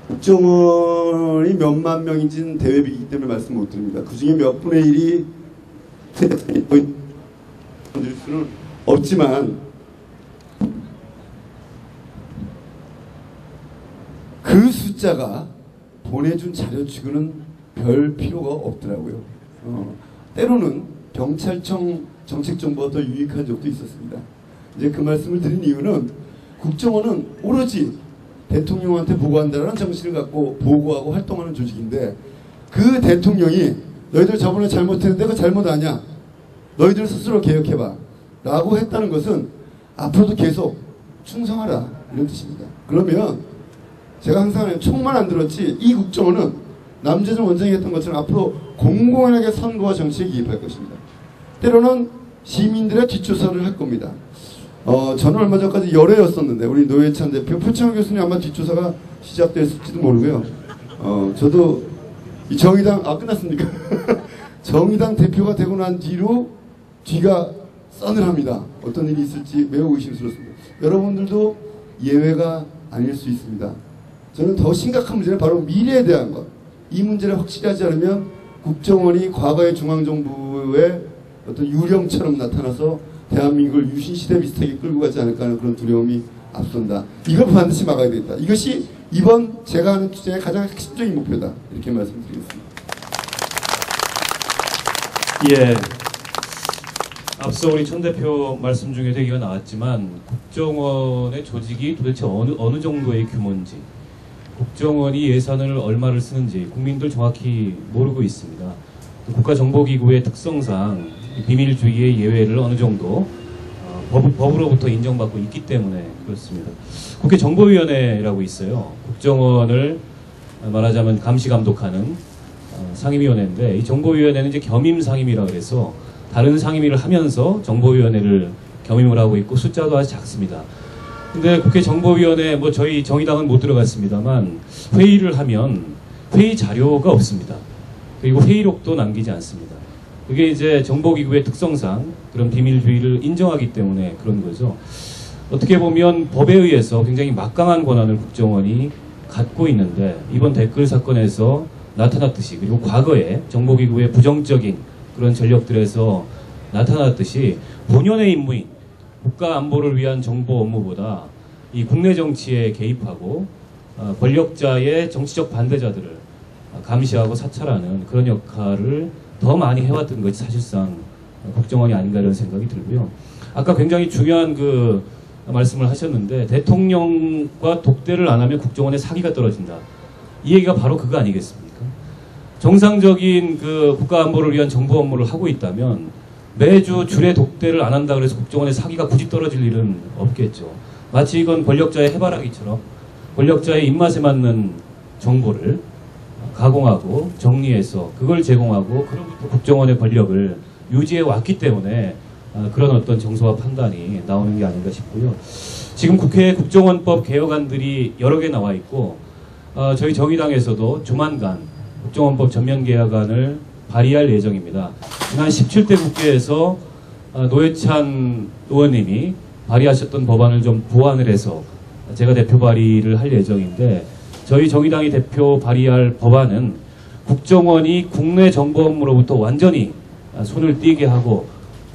국정원이 몇만 명인지는 대외비이기 때문에 말씀 못 드립니다. 그 중에 몇 분의 1이 드릴 수는 없지만 그 숫자가 보내준 자료 치고는 별 필요가 없더라고요. 때로는 경찰청 정책정보가 더 유익한 적도 있었습니다. 이제 그 말씀을 드린 이유는 국정원은 오로지 대통령한테 보고한다는 정신을 갖고 보고하고 활동하는 조직인데, 그 대통령이 너희들 저번에 잘못했는데 그거 잘못 아냐? 너희들 스스로 개혁해봐 라고 했다는 것은 앞으로도 계속 충성하라 이런 뜻입니다. 그러면 제가 항상 총만 안 들었지 이 국정원은 남재준 원장이 했던 것처럼 앞으로 공공연하게 선거와 정치에 개입할 것입니다. 때로는 시민들의 뒷조사를 할 겁니다. 저는 얼마 전까지 열애였었는데 우리 노회찬 대표, 표창원 교수님 아마 뒷조사가 시작됐을지도 모르고요. 저도 이 정의당 끝났습니까? 정의당 대표가 되고 난 뒤로 뒤가 서늘합니다. 어떤 일이 있을지 매우 의심스럽습니다. 여러분들도 예외가 아닐 수 있습니다. 저는 더 심각한 문제는 바로 미래에 대한 것. 이 문제를 확실히 하지 않으면 국정원이 과거의 중앙정부의 어떤 유령처럼 나타나서 대한민국을 유신시대 비슷하게 끌고 가지 않을까 하는 그런 두려움이 앞선다. 이걸 반드시 막아야 되겠다. 이것이 이번 제가 하는 투쟁의 가장 핵심적인 목표다. 이렇게 말씀드리겠습니다. 예. 앞서 우리 천 대표 말씀 중에도 얘기가 나왔지만 국정원의 조직이 도대체 어느 정도의 규모인지, 국정원이 예산을 얼마를 쓰는지 국민들 정확히 모르고 있습니다. 국가정보기구의 특성상 비밀주의의 예외를 어느 정도 법으로부터 인정받고 있기 때문에 그렇습니다. 국회 정보위원회라고 있어요. 국정원을 말하자면 감시감독하는 상임위원회인데, 이 정보위원회는 이제 겸임상임위라 그래서 다른 상임위를 하면서 정보위원회를 겸임을 하고 있고 숫자도 아주 작습니다. 근데 국회 정보위원회, 뭐 저희 정의당은 못 들어갔습니다만 회의를 하면 회의 자료가 없습니다. 그리고 회의록도 남기지 않습니다. 그게 이제 정보기구의 특성상 그런 비밀주의를 인정하기 때문에 그런 거죠. 어떻게 보면 법에 의해서 굉장히 막강한 권한을 국정원이 갖고 있는데, 이번 댓글 사건에서 나타났듯이, 그리고 과거에 정보기구의 부정적인 그런 전력들에서 나타났듯이 본연의 임무인 국가 안보를 위한 정보 업무보다 이 국내 정치에 개입하고 권력자의 정치적 반대자들을 감시하고 사찰하는 그런 역할을 더 많이 해왔던 것이 사실상 국정원이 아닌가 이런 생각이 들고요. 아까 굉장히 중요한 그 말씀을 하셨는데, 대통령과 독대를 안 하면 국정원의 사기가 떨어진다. 이 얘기가 바로 그거 아니겠습니까? 정상적인 그 국가 안보를 위한 정보 업무를 하고 있다면 매주 줄에 독대를 안 한다 그래서 국정원의 사기가 굳이 떨어질 일은 없겠죠. 마치 이건 권력자의 해바라기처럼 권력자의 입맛에 맞는 정보를 가공하고 정리해서 그걸 제공하고, 그로부터 국정원의 권력을 유지해 왔기 때문에 그런 어떤 정서와 판단이 나오는 게 아닌가 싶고요. 지금 국회에 국정원법 개혁안들이 여러 개 나와 있고, 저희 정의당에서도 조만간 국정원법 전면 개혁안을 발의할 예정입니다. 지난 17대 국회에서 노회찬 의원님이 발의하셨던 법안을 좀 보완을 해서 제가 대표 발의를 할 예정인데, 저희 정의당이 대표 발의할 법안은 국정원이 국내 정보 업무로부터 완전히 손을 떼게 하고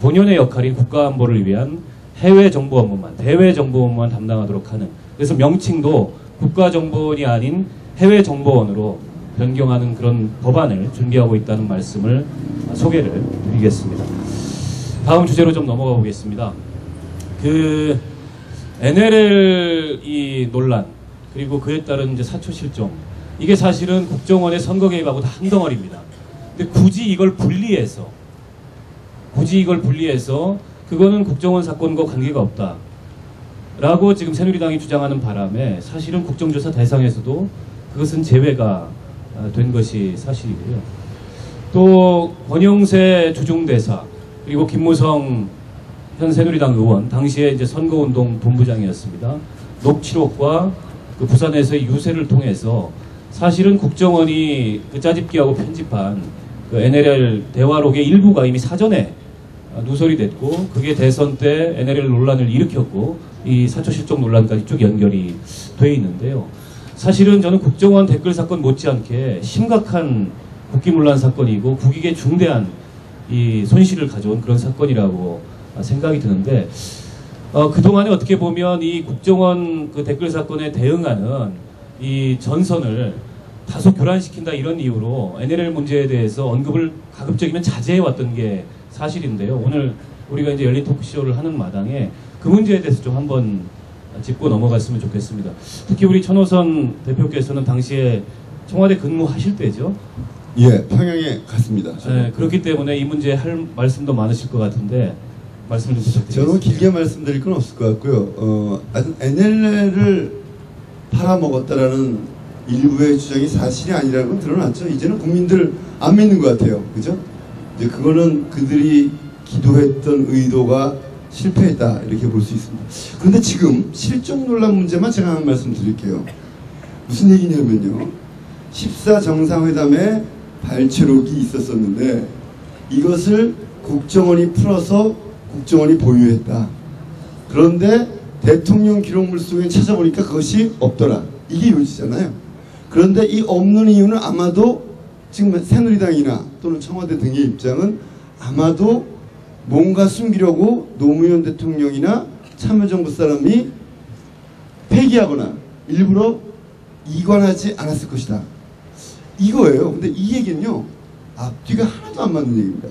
본연의 역할인 국가안보를 위한 해외 정보 업무만, 대외 정보 업무만 담당하도록 하는, 그래서 명칭도 국가정보원이 아닌 해외정보원으로 변경하는 그런 법안을 준비하고 있다는 말씀을 소개를 드리겠습니다. 다음 주제로 좀 넘어가 보겠습니다. 그 NLL 이 논란, 그리고 그에 따른 이제 사초 실종, 이게 사실은 국정원의 선거 개입하고 다 한 덩어리입니다. 근데 굳이 이걸 분리해서 그거는 국정원 사건과 관계가 없다 라고 지금 새누리당이 주장하는 바람에, 사실은 국정조사 대상에서도 그것은 제외가 된 것이 사실이고요. 또 권영세 주중대사, 그리고 김무성 현 새누리당 의원, 당시에 이제 선거운동 본부장이었습니다. 녹취록과 그 부산에서의 유세를 통해서 사실은 국정원이 그 짜집기하고 편집한 그 NLL 대화록의 일부가 이미 사전에 누설이 됐고, 그게 대선 때 NLL 논란을 일으켰고 이 사초 실종 논란까지 쭉 연결이 돼 있는데요. 사실은 저는 국정원 댓글 사건 못지않게 심각한 국기문란 사건이고 국익에 중대한 이 손실을 가져온 그런 사건이라고 생각이 드는데, 그동안에 어떻게 보면 이 국정원 그 댓글 사건에 대응하는 이 전선을 다소 교란시킨다 이런 이유로 NLL 문제에 대해서 언급을 가급적이면 자제해왔던 게 사실인데요. 오늘 우리가 이제 열린 토크쇼를 하는 마당에 그 문제에 대해서 좀 한번 짚고 넘어갔으면 좋겠습니다. 특히 우리 천호선 대표께서는 당시에 청와대 근무하실 때죠? 예, 평양에 갔습니다. 네, 그렇기 때문에 이 문제에 할 말씀도 많으실 것 같은데 말씀을 좀 부탁드리겠습니다. 저는 길게 말씀드릴 건 없을 것 같고요. NLL을 팔아먹었다라는 일부의 주장이 사실이 아니라는 건 드러났죠. 이제는 국민들 안 믿는 것 같아요. 그죠? 이제 그거는 그들이 기도했던 의도가 실패했다 이렇게 볼 수 있습니다. 그런데 지금 실종 논란 문제만 제가 한 말씀 드릴게요. 무슨 얘기냐면요, 14 정상회담에 발췌록이 있었었는데 이것을 국정원이 풀어서 국정원이 보유했다. 그런데 대통령 기록물 속에 찾아보니까 그것이 없더라. 이게 요지잖아요. 그런데 이 없는 이유는 아마도 지금 새누리당이나 또는 청와대 등의 입장은 아마도 뭔가 숨기려고 노무현 대통령이나 참여정부 사람이 폐기하거나 일부러 이관하지 않았을 것이다. 이거예요. 근데 이 얘기는요, 앞뒤가 하나도 안 맞는 얘기입니다.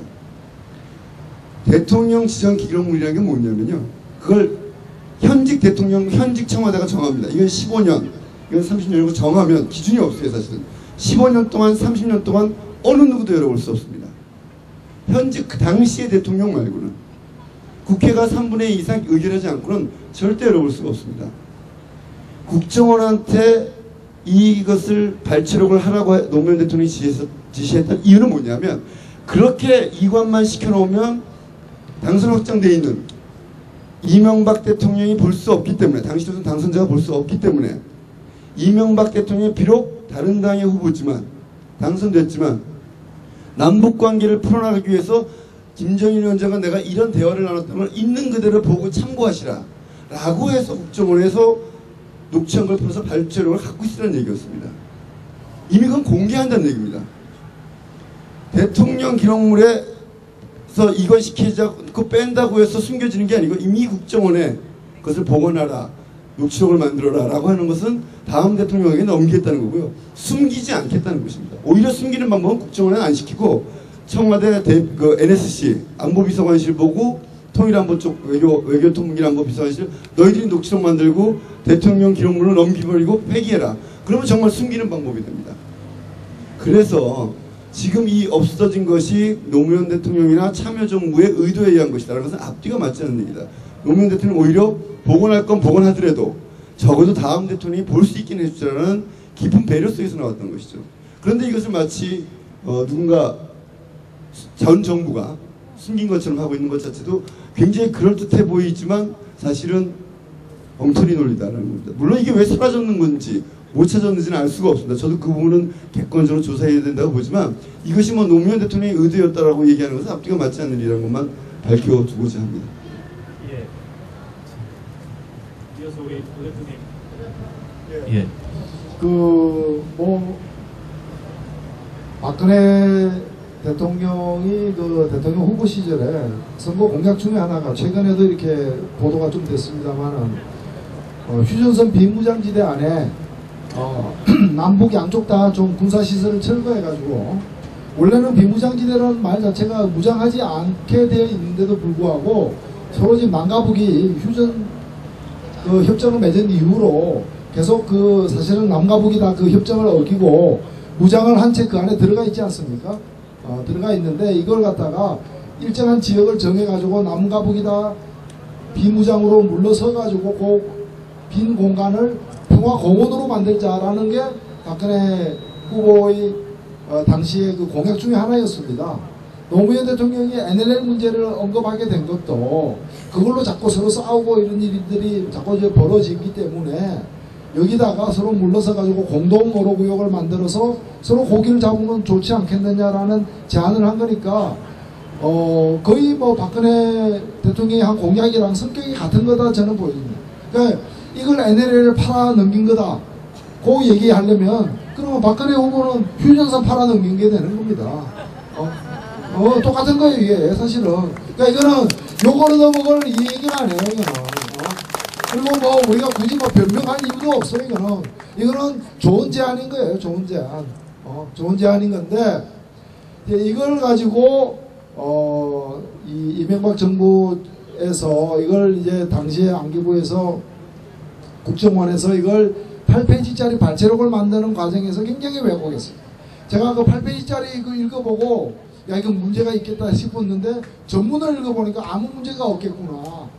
대통령 지정 기록물이라는 게 뭐냐면요. 그걸 현직 대통령, 현직 청와대가 정합니다. 이건 15년, 이건 30년이고 정하면 기준이 없어요, 사실은. 15년 동안, 30년 동안 어느 누구도 열어볼 수 없습니다. 현직 그 당시의 대통령 말고는. 국회가 3분의 2 이상 의결하지 않고는 절대 열어볼 수가 없습니다. 국정원한테 이것을 발췌록을 하라고 노무현 대통령이 지시했던 이유는 뭐냐면, 그렇게 이관만 시켜놓으면 당선 확정되어 있는 이명박 대통령이 볼 수 없기 때문에, 당시 당선자가 볼 수 없기 때문에, 이명박 대통령이 비록 다른 당의 후보지만 당선됐지만 남북관계를 풀어나가기 위해서 김정일 위원장과 내가 이런 대화를 나눴던 걸 있는 그대로 보고 참고하시라 라고 해서 국정원에서 녹취한 걸 풀어서 발췌록을 갖고 있으라는 얘기였습니다. 이미 그건 공개한다는 얘기입니다. 대통령 기록물에서 이걸 시키지 않고 뺀다고 해서 숨겨지는 게 아니고 이미 국정원에 그것을 복원하라, 녹취록을 만들어라 라고 하는 것은 다음 대통령에게 넘기겠다는 거고요. 숨기지 않겠다는 것입니다. 오히려 숨기는 방법은 국정원에 안 시키고 청와대 NSC 안보비서관실 보고 통일안보 쪽 외교통일안보비서관실 너희들이 녹취록 만들고 대통령 기록물을 넘기버리고 폐기해라. 그러면 정말 숨기는 방법이 됩니다. 그래서 지금 이 없어진 것이 노무현 대통령이나 참여정부의 의도에 의한 것이다라는 것은 앞뒤가 맞지 않는 얘기다. 노무현 대통령 오히려 복원할 건 복원하더라도 적어도 다음 대통령이 볼 수 있긴 해주자라는 깊은 배려 속에서 나왔던 것이죠. 그런데 이것을 마치 누군가 전 정부가 숨긴 것처럼 하고 있는 것 자체도 굉장히 그럴듯해 보이지만 사실은 엉터리 논리다라는 겁니다. 물론 이게 왜 사라졌는 건지 못 찾았는지는 알 수가 없습니다. 저도 그 부분은 객관적으로 조사해야 된다고 보지만 이것이 뭐 노무현 대통령의 의도였다라고 얘기하는 것은 앞뒤가 맞지 않는 일이라는 것만 밝혀두고자 합니다. 예. 이어서 우리 오 대표님. 예. 박근혜 대통령이 대통령 후보 시절에 선거 공약 중에 하나가 최근에도 이렇게 보도가 좀 됐습니다만은 휴전선 비무장지대 안에 남북 양쪽 다 좀 군사시설을 철거해가지고 원래는 비무장지대라는 말 자체가 무장하지 않게 되어 있는데도 불구하고 서로 지금 남과 북이 휴전 협정을 맺은 이후로 계속 사실은 남과 북이 다 그 협정을 어기고 무장을 한 채 그 안에 들어가 있지 않습니까? 들어가 있는데 이걸 갖다가 일정한 지역을 정해가지고 남과 북이 다 비무장으로 물러서가지고 그 빈 공간을 평화공원으로 만들자라는 게 박근혜 후보의 당시의 그 공약 중에 하나였습니다. 노무현 대통령이 NLL 문제를 언급하게 된 것도 그걸로 자꾸 서로 싸우고 이런 일들이 자꾸 이제 벌어지기 때문에 여기다가 서로 물러서 가지고 공동 노로구역을 만들어서 서로 고기를 잡으면 좋지 않겠느냐라는 제안을 한 거니까 거의 뭐 박근혜 대통령이 한 공약이랑 성격이 같은 거다 저는 보입니다. 그러니까 이걸 NLL을 팔아 넘긴 거다. 그 얘기하려면 그러면 박근혜 후보는 휴전선 팔아 넘긴 게 되는 겁니다. 똑같은 거예요 이게 사실은. 그러니까 이거는 요거를 넘어갈 이 얘기는 아니에요 이거는. 그리고 뭐 우리가 굳이 뭐 변명할 이유도 없어요 이거는 좋은 제안인 거예요. 좋은 제안. 좋은 제안인 건데 이걸 가지고 이 이명박 정부에서 이걸 이제 당시에 안기부에서 국정원에서 이걸 8페이지짜리 발췌록을 만드는 과정에서 굉장히 왜곡했어요. 제가 그 8페이지짜리 그 읽어보고 야 이거 문제가 있겠다 싶었는데 전문을 읽어보니까 아무 문제가 없겠구나.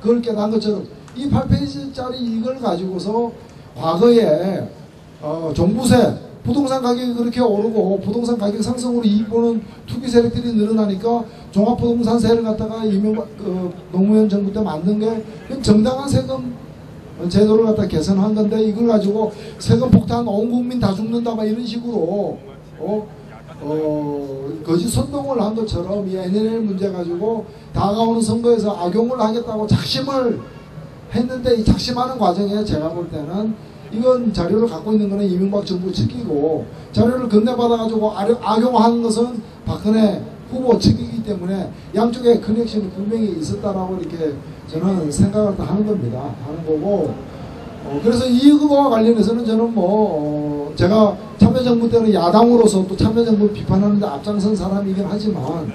그걸 깨달은 것처럼 이 8페이지짜리 이걸 가지고서 과거에 종부세 부동산 가격이 그렇게 오르고 부동산 가격 상승으로 이익 보는 투기 세력들이 늘어나니까 종합부동산세를 갖다가 노무현 정부 때 만든 게 정당한 세금 제도를 갖다 개선한 건데 이걸 가지고 세금 폭탄 온 국민 다 죽는다 막 이런 식으로 거짓 선동을 한 것처럼 이 NLL 문제 가지고 다가오는 선거에서 악용을 하겠다고 작심을 했는데 이 작심하는 과정에 제가 볼 때는 이건 자료를 갖고 있는 거는 이명박 정부 측이고 자료를 건네받아 가지고 악용하는 것은 박근혜 후보 측이기 때문에 양쪽에 커넥션이 분명히 있었다라고 이렇게 저는 생각을 하는 겁니다. 하는 거고 그래서 이거와 관련해서는 저는 제가 참여정부 때는 야당으로서 또 참여정부 비판하는데 앞장선 사람이긴 하지만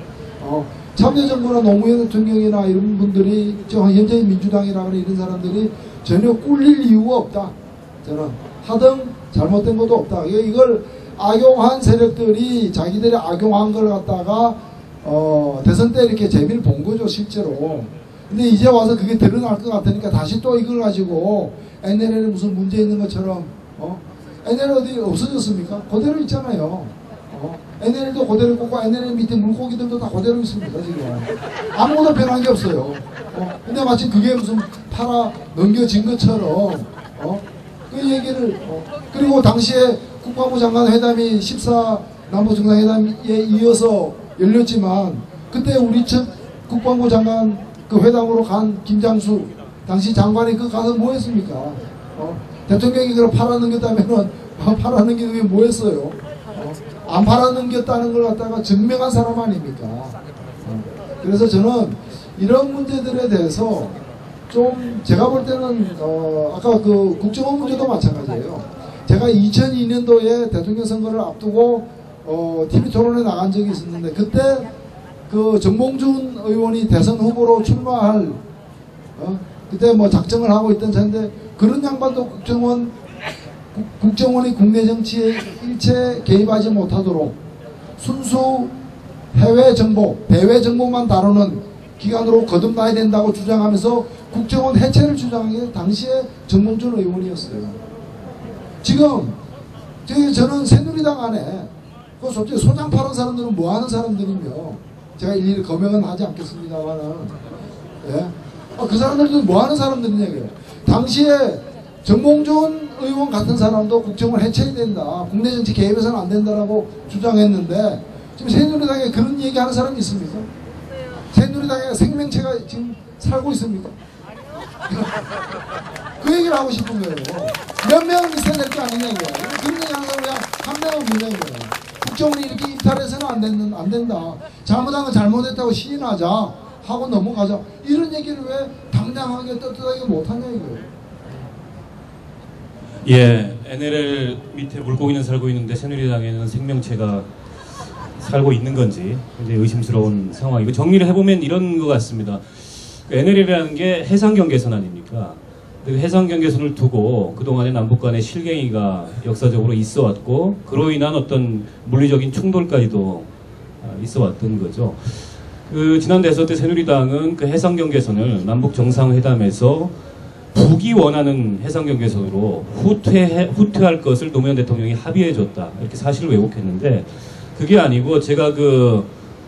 참여정부나 노무현 대통령이나 이런 분들이 현재 민주당이라거나 이런 사람들이 전혀 꿀릴 이유가 없다. 저는 하등 잘못된 것도 없다. 이걸 악용한 세력들이 자기들이 악용한 걸 갖다가 대선 때 이렇게 재미를 본 거죠, 실제로. 근데 이제 와서 그게 드러날 것 같으니까 다시 또 이걸 가지고 NLL에 무슨 문제 있는 것처럼 NLL 어디 없어졌습니까? 그대로 있잖아요. NLL도 그대로 있고 NLL 밑에 물고기들도 다 그대로 있습니다, 지금. 아무것도 변한 게 없어요. 근데 마치 그게 무슨 팔아 넘겨진 것처럼 그 얘기를 그리고 당시에 국방부 장관 회담이 14 남북 정상회담에 이어서 열렸지만 그때 우리 첫 국방부 장관 그 회담으로 간 김장수 당시 장관이 그 가서 뭐 했습니까? 대통령이 그걸 팔아넘겼다면은 팔아넘기는 게 뭐 했어요? 안 팔아넘겼다는 걸 갖다가 증명한 사람 아닙니까? 그래서 저는 이런 문제들에 대해서 좀 제가 볼 때는 아까 그 국정원 문제도 마찬가지예요. 제가 2002년도에 대통령 선거를 앞두고 TV 토론에 나간 적이 있었는데 그때 그 정봉준 의원이 대선 후보로 출마할 그때 뭐 작정을 하고 있던 차인데 그런 양반도 국정원이 국내 정치에 일체 개입하지 못하도록 순수 해외 정보, 대외 정보만 다루는 기관으로 거듭나야 된다고 주장하면서 국정원 해체를 주장한 게 당시에 정봉준 의원이었어요. 지금 저는 새누리당 안에 그 솔직히 소장 파는 사람들은 뭐 하는 사람들이며 제가 일일이 검명은 하지 않겠습니다만은 예? 그 사람들도 뭐 하는 사람들이냐고요. 당시에 정봉준 의원 같은 사람도 국정원 해체해야 된다. 국내 정치 개입해서는 안 된다라고 주장했는데 지금 새누리당에 그런 얘기하는 사람이 있습니까? 새누리당의 생명체가 지금 살고 있습니까? 그 얘기를 하고 싶은 거예요. 몇 명 있어야 될 게 아니냐 이거야. 그런 얘기 하는 사람 그냥 한 명은 문제인 거예요. 국정원이 이렇게 이탈해서는 안 된다. 잘못한 건 잘못했다고 시인하자 하고 넘어가자. 이런 얘기를 왜 당당하게 떳떳하게 못하냐 이거예요. 예, NLL 밑에 물고기는 살고 있는데 새누리당에는 생명체가 살고 있는 건지 굉장히 의심스러운 상황이고 정리를 해보면 이런 것 같습니다. NLL이라는 게 해상경계선 아닙니까? 그 해상경계선을 두고 그동안에 남북 간의 실갱이가 역사적으로 있어 왔고 그로 인한 어떤 물리적인 충돌까지도 있어 왔던 거죠. 그 지난 대선 때 새누리당은 그 해상경계선을 남북 정상회담에서 북이 원하는 해상경계선으로 후퇴할 것을 노무현 대통령이 합의해줬다. 이렇게 사실을 왜곡했는데 그게 아니고 제가 그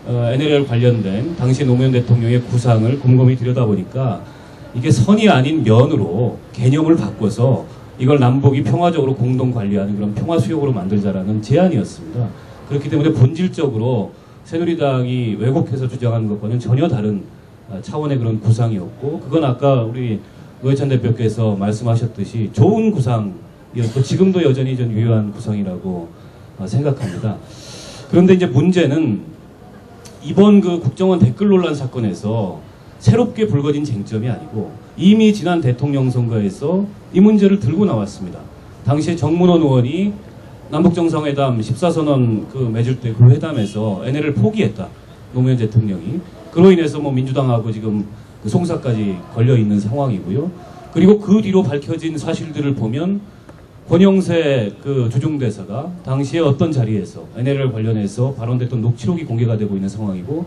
NLL 관련된 당시 노무현 대통령의 구상을 곰곰이 들여다보니까 이게 선이 아닌 면으로 개념을 바꿔서 이걸 남북이 평화적으로 공동 관리하는 그런 평화수역으로 만들자라는 제안이었습니다. 그렇기 때문에 본질적으로 새누리당이 왜곡해서 주장하는 것과는 전혀 다른 차원의 그런 구상이었고 그건 아까 우리 노회찬 대표께서 말씀하셨듯이 좋은 구상이었고 지금도 여전히 전 유효한 구상이라고 생각합니다. 그런데 이제 문제는 이번 그 국정원 댓글 논란 사건에서 새롭게 불거진 쟁점이 아니고 이미 지난 대통령 선거에서 이 문제를 들고 나왔습니다. 당시에 정문원 의원이 남북정상회담 14선언 그 맺을 때 그 회담에서 NLL을 포기했다. 노무현 대통령이. 그로 인해서 뭐 민주당하고 지금 그 송사까지 걸려 있는 상황이고요. 그리고 그 뒤로 밝혀진 사실들을 보면 권영세 그 주중대사가 당시에 어떤 자리에서 NLL 관련해서 발언됐던 녹취록이 공개가 되고 있는 상황이고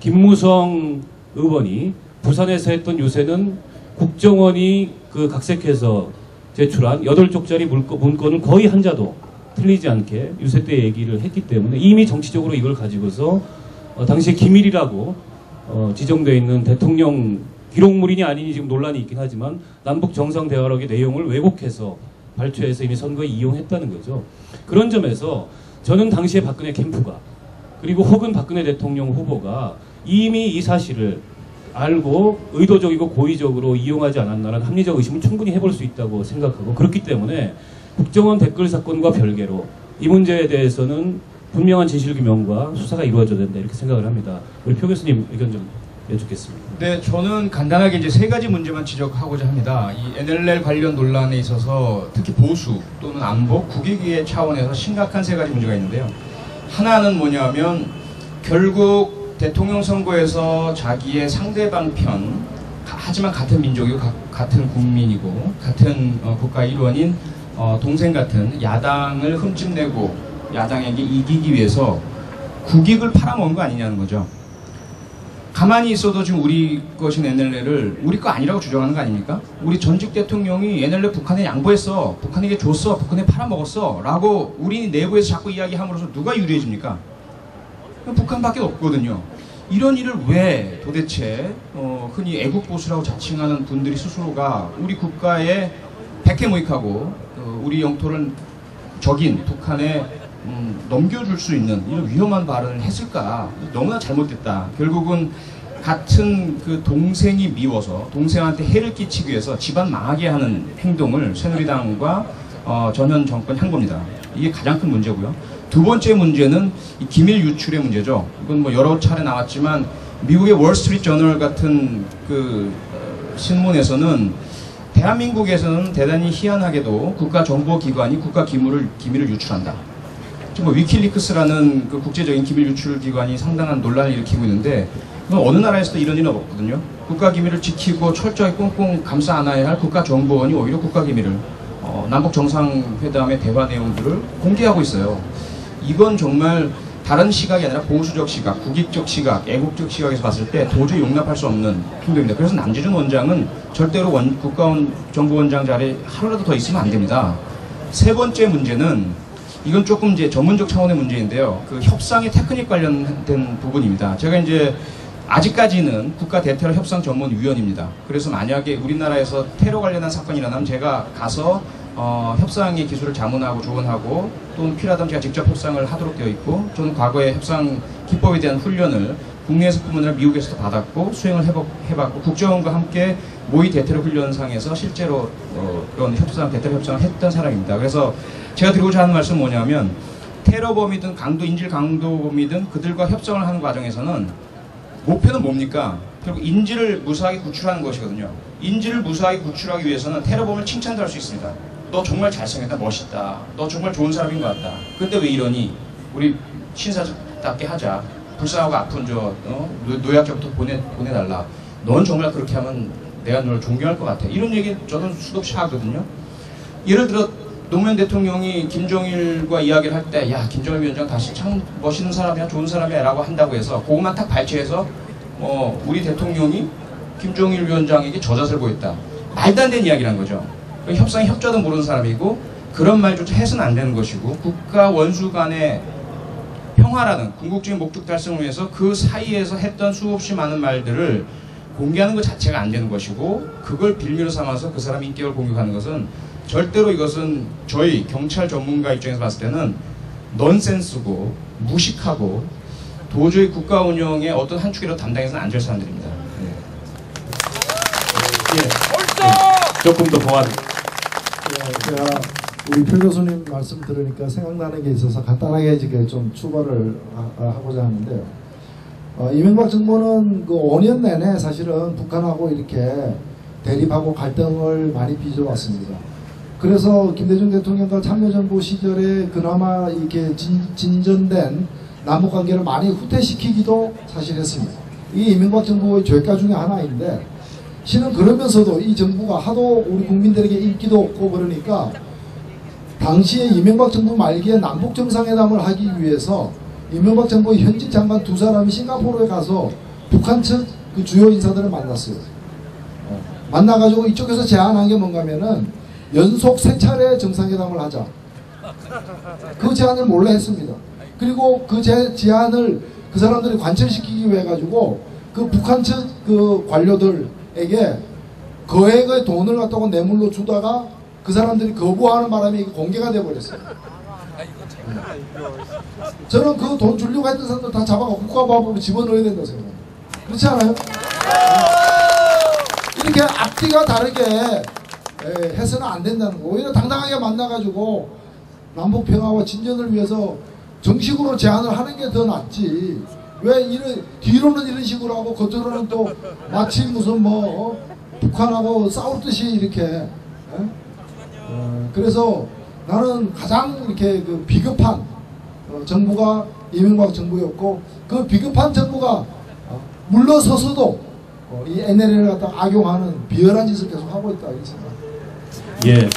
김무성 의원이 부산에서 했던 유세는 국정원이 그 각색해서 제출한 8쪽짜리 문건을 거의 한자도 틀리지 않게 유세 때 얘기를 했기 때문에 이미 정치적으로 이걸 가지고서 당시에 기밀이라고 지정되어 있는 대통령 기록물이니 아니니 지금 논란이 있긴 하지만 남북 정상대화록의 내용을 왜곡해서 발췌해서 이미 선거에 이용했다는 거죠. 그런 점에서 저는 당시에 박근혜 캠프가 그리고 혹은 박근혜 대통령 후보가 이미 이 사실을 알고 의도적이고 고의적으로 이용하지 않았나라는 합리적 의심을 충분히 해볼 수 있다고 생각하고 그렇기 때문에 국정원 댓글 사건과 별개로 이 문제에 대해서는 분명한 진실규명과 수사가 이루어져야 된다 이렇게 생각을 합니다. 우리 표 교수님 의견 좀 여쭙겠습니다. 네, 저는 간단하게 이제 3가지 문제만 지적하고자 합니다. 이 NLL 관련 논란에 있어서 특히 보수 또는 안보, 국익의 차원에서 심각한 3가지 문제가 있는데요. 하나는 뭐냐면 결국 대통령 선거에서 자기의 상대방 편, 하지만 같은 민족이고 같은 국민이고 같은 국가 일원인 동생 같은 야당을 흠집내고 야당에게 이기기 위해서 국익을 팔아먹은 거 아니냐는 거죠. 가만히 있어도 지금 우리 것인 NLL을 우리 거 아니라고 주장하는 거 아닙니까? 우리 전직 대통령이 NLL 북한에 양보했어, 북한에게 줬어, 북한에 팔아먹었어 라고 우리 내부에서 자꾸 이야기함으로써 누가 유리해집니까? 북한밖에 없거든요. 이런 일을 왜 도대체 흔히 애국보수라고 자칭하는 분들이 스스로가 우리 국가에 백해무익하고 우리 영토를 적인 북한에 넘겨줄 수 있는 이런 위험한 발언을 했을까? 너무나 잘못됐다. 결국은 같은 그 동생이 미워서 동생한테 해를 끼치기 위해서 집안 망하게 하는 행동을 새누리당과 전현 정권 한 겁니다. 이게 가장 큰 문제고요. 두 번째 문제는 이 기밀 유출의 문제죠. 이건 뭐 여러 차례 나왔지만 미국의 월스트리트 저널 같은 그 신문에서는 대한민국에서는 대단히 희한하게도 국가정보기관이 국가 기밀을 유출한다. 지금 뭐 위키리크스라는 그 국제적인 기밀 유출 기관이 상당한 논란을 일으키고 있는데 어느 나라에서도 이런 일은 없거든요. 국가 기밀을 지키고 철저히 꽁꽁 감싸 안아야 할 국가정보원이 오히려 국가 기밀을 남북 정상회담의 대화 내용들을 공개하고 있어요. 이건 정말 다른 시각이 아니라 보수적 시각, 국익적 시각, 애국적 시각에서 봤을 때 도저히 용납할 수 없는 행동입니다. 그래서 남지준 원장은 절대로 국가정보원장 자리에 하루라도 더 있으면 안 됩니다. 세 번째 문제는 이건 조금 이제 전문적 차원의 문제인데요. 그 협상의 테크닉 관련된 부분입니다. 제가 이제 아직까지는 국가 대테러 협상 전문위원입니다. 그래서 만약에 우리나라에서 테러 관련한 사건이 일어나면 제가 가서 협상의 기술을 자문하고 조언하고 또는 필요하다면 제가 직접 협상을 하도록 되어 있고 저는 과거에 협상 기법에 대한 훈련을 국내에서뿐만 아니라 미국에서도 받았고 수행을 해봤고 국정원과 함께 모의 대테러 훈련상에서 실제로 그런 대테러 협상을 했던 사람입니다. 그래서 제가 드리고자 하는 말씀은 뭐냐면 테러범이든 인질 강도범이든 그들과 협상을 하는 과정에서는 목표는 뭡니까? 결국 인질을 무사하게 구출하는 것이거든요. 인질을 무사하게 구출하기 위해서는 테러범을 칭찬도 할 수 있습니다. 너 정말 잘생겼다, 멋있다. 너 정말 좋은 사람인 것 같다. 근데 왜 이러니? 우리 신사답게 하자. 불쌍하고 아픈 노약자부터 보내달라. 넌 정말 그렇게 하면 내가 너를 존경할 것 같아. 이런 얘기 저는 수도 없이 하거든요. 예를 들어 노무현 대통령이 김정일과 이야기를 할 때 야 김정일 위원장 다시 참 멋있는 사람이야 좋은 사람이야 라고 한다고 해서 그것만 딱 발췌해서 우리 대통령이 김정일 위원장에게 저잣을 보였다. 말도 안 되는 이야기란 거죠. 협상의 협조도 모르는 사람이고 그런 말조차 해서는 안 되는 것이고 국가 원수 간의 평화라는 궁극적인 목적 달성을 위해서 그 사이에서 했던 수없이 많은 말들을 공개하는 것 자체가 안 되는 것이고 그걸 빌미로 삼아서 그 사람의 인격을 공격하는 것은 절대로 이것은 저희 경찰 전문가 입장에서 봤을 때는 넌센스고 무식하고 도저히 국가 운영의 어떤 한 축이라도 담당해서는 안 될 사람들입니다. 조금 더 보완. 제가 우리 표 교수님 말씀 들으니까 생각나는 게 있어서 간단하게 좀 추가를 하고자 하는데요. 이명박 정부는 그 5년 내내 사실은 북한하고 이렇게 대립하고 갈등을 많이 빚어왔습니다. 그래서 김대중 대통령과 참여정부 시절에 그나마 이렇게 진전된 남북관계를 많이 후퇴시키기도 사실 했습니다. 이게 이명박 정부의 죄가 중에 하나인데 실은 그러면서도 이 정부가 하도 우리 국민들에게 인기도 없고 그러니까 당시에 이명박 정부 말기에 남북 정상회담을 하기 위해서 이명박 정부의 현직 장관 두 사람이 싱가포르에 가서 북한 측 그 주요 인사들을 만났어요. 만나가지고 이쪽에서 제안한 게 뭔가면은 연속 3차례 정상회담을 하자. 그 제안을 몰래 했습니다. 그리고 그 제안을 그 사람들이 관철시키기 위해 가지고 그 북한 측 그 관료들에게 거액의 돈을 갖다가 뇌물로 주다가 그 사람들이 거부하는 바람에 이게 공개가 돼버렸어요. 저는 그 돈 주려고 했던 사람들 다 잡아가 국가보안법으로 집어넣어야 된다고 생각합니다. 그렇지 않아요? 이렇게 앞뒤가 다르게 해서는 안 된다는 거. 오히려 당당하게 만나가지고 남북 평화와 진전을 위해서 정식으로 제안을 하는 게 더 낫지. 왜 뒤로는 이런 식으로 하고 겉으로는 또 마치 무슨 북한하고 싸우듯이 이렇게. 그래서 나는 가장 이렇게 그 비겁한 정부가 이명박 정부였고 그 비겁한 정부가 물러서서도 이 NLL을 갖다 악용하는 비열한 짓을 계속 하고 있다 이렇게 생각합니다. 예.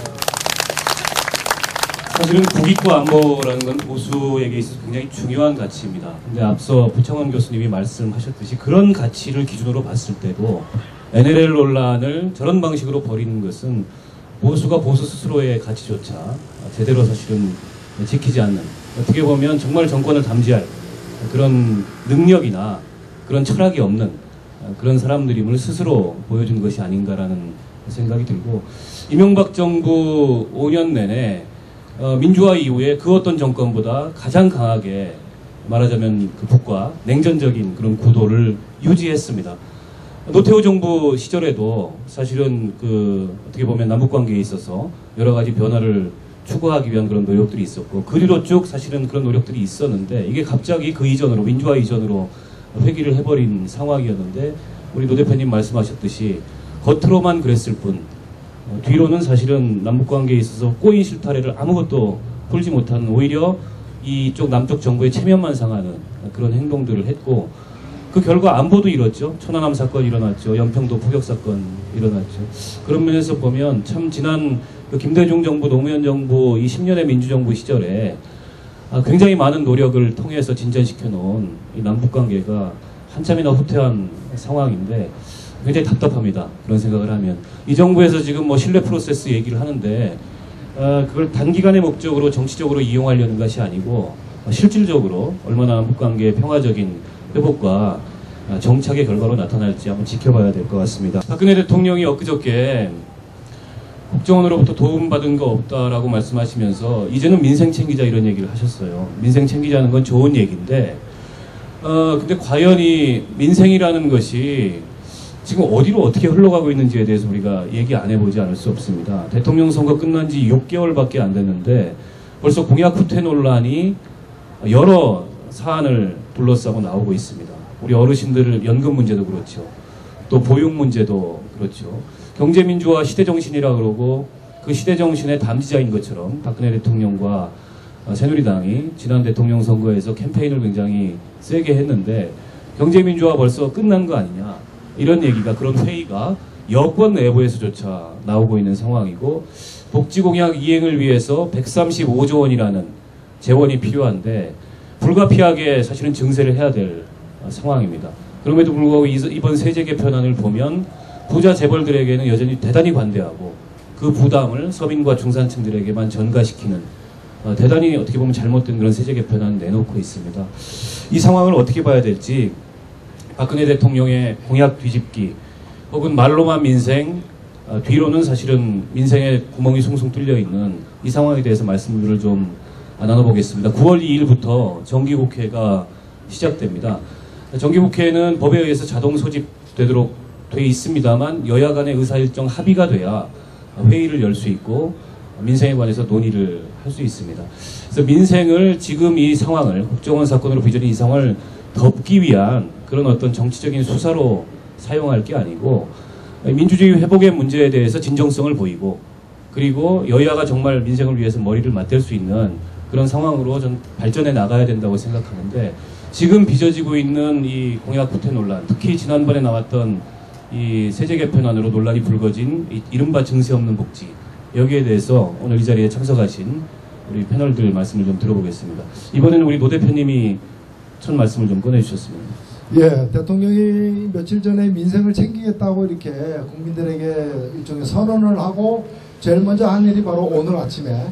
사실은 국익과 안보라는 건 보수에게 있어서 굉장히 중요한 가치입니다. 근데 앞서 부창원 교수님이 말씀하셨듯이 그런 가치를 기준으로 봤을 때도 NLL 논란을 저런 방식으로 벌이는 것은 보수가 보수 스스로의 가치조차 제대로 사실은 지키지 않는, 어떻게 보면 정말 정권을 담지할 그런 능력이나 그런 철학이 없는 그런 사람들임을 스스로 보여준 것이 아닌가라는 생각이 들고, 이명박 정부 5년 내내 민주화 이후에 그 어떤 정권보다 가장 강하게 말하자면 그 북과 냉전적인 그런 구도를 유지했습니다. 노태우 정부 시절에도 사실은 그 어떻게 보면 남북 관계에 있어서 여러 가지 변화를 추구하기 위한 그런 노력들이 있었고, 그 뒤로 쭉 사실은 그런 노력들이 있었는데, 이게 갑자기 그 이전으로, 민주화 이전으로 회귀를 해버린 상황이었는데, 우리 노 대표님 말씀하셨듯이 겉으로만 그랬을 뿐 뒤로는 사실은 남북 관계에 있어서 꼬인 실타래를 아무것도 풀지 못하는, 오히려 이쪽 남쪽 정부의 체면만 상하는 그런 행동들을 했고, 그 결과 안보도 이뤘죠. 천안함 사건 일어났죠. 연평도 포격 사건 일어났죠. 그런 면에서 보면 참 지난 그 김대중 정부, 노무현 정부 이 10년의 민주정부 시절에 굉장히 많은 노력을 통해서 진전시켜 놓은 이 남북 관계가 한참이나 후퇴한 상황인데 굉장히 답답합니다. 그런 생각을 하면. 이 정부에서 지금 뭐 신뢰 프로세스 얘기를 하는데 그걸 단기간의 목적으로 정치적으로 이용하려는 것이 아니고 실질적으로 얼마나 남북 관계의 평화적인 회복과 정착의 결과로 나타날지 한번 지켜봐야 될 것 같습니다. 박근혜 대통령이 엊그저께 국정원으로부터 도움받은 거 없다라고 말씀하시면서 이제는 민생 챙기자 이런 얘기를 하셨어요. 민생 챙기자는 건 좋은 얘기인데 근데 과연 이 민생이라는 것이 지금 어디로 어떻게 흘러가고 있는지에 대해서 우리가 얘기 안 해보지 않을 수 없습니다. 대통령 선거 끝난 지 6개월밖에 안 됐는데 벌써 공약 후퇴 논란이 여러 사안을 둘러싸고 나오고 있습니다. 우리 어르신들 연금 문제도 그렇죠. 또 보육 문제도 그렇죠. 경제민주화 시대정신이라 그러고 그 시대정신의 담지자인 것처럼 박근혜 대통령과 새누리당이 지난 대통령 선거에서 캠페인을 굉장히 세게 했는데 경제민주화 벌써 끝난 거 아니냐, 이런 얘기가, 그런 회의가 여권 내부에서조차 나오고 있는 상황이고, 복지공약 이행을 위해서 135조 원이라는 재원이 필요한데 불가피하게 사실은 증세를 해야 될 상황입니다. 그럼에도 불구하고 이번 세제 개편안을 보면 부자 재벌들에게는 여전히 대단히 관대하고 그 부담을 서민과 중산층들에게만 전가시키는 대단히 어떻게 보면 잘못된 그런 세제 개편안을 내놓고 있습니다. 이 상황을 어떻게 봐야 될지, 박근혜 대통령의 공약 뒤집기 혹은 말로만 민생, 뒤로는 사실은 민생에 구멍이 숭숭 뚫려 있는 이 상황에 대해서 말씀들을 좀 나눠보겠습니다. 9월 2일부터 정기국회가 시작됩니다. 정기국회는 법에 의해서 자동 소집되도록 돼 있습니다만 여야 간의 의사일정 합의가 돼야 회의를 열 수 있고 민생에 관해서 논의를 할 수 있습니다. 그래서 민생을 지금 이 상황을, 국정원 사건으로 빚어진 이 상황을 덮기 위한 그런 어떤 정치적인 수사로 사용할 게 아니고 민주주의 회복의 문제에 대해서 진정성을 보이고, 그리고 여야가 정말 민생을 위해서 머리를 맞댈 수 있는 그런 상황으로 전 발전해 나가야 된다고 생각하는데, 지금 빚어지고 있는 이 공약 후퇴 논란, 특히 지난번에 나왔던 이 세제 개편안으로 논란이 불거진 이른바 증세 없는 복지, 여기에 대해서 오늘 이 자리에 참석하신 우리 패널들 말씀을 좀 들어보겠습니다. 이번에는 우리 노 대표님이 첫 말씀을 좀 꺼내주셨습니다. 예, 대통령이 며칠 전에 민생을 챙기겠다고 이렇게 국민들에게 일종의 선언을 하고 제일 먼저 한 일이 바로 오늘 아침에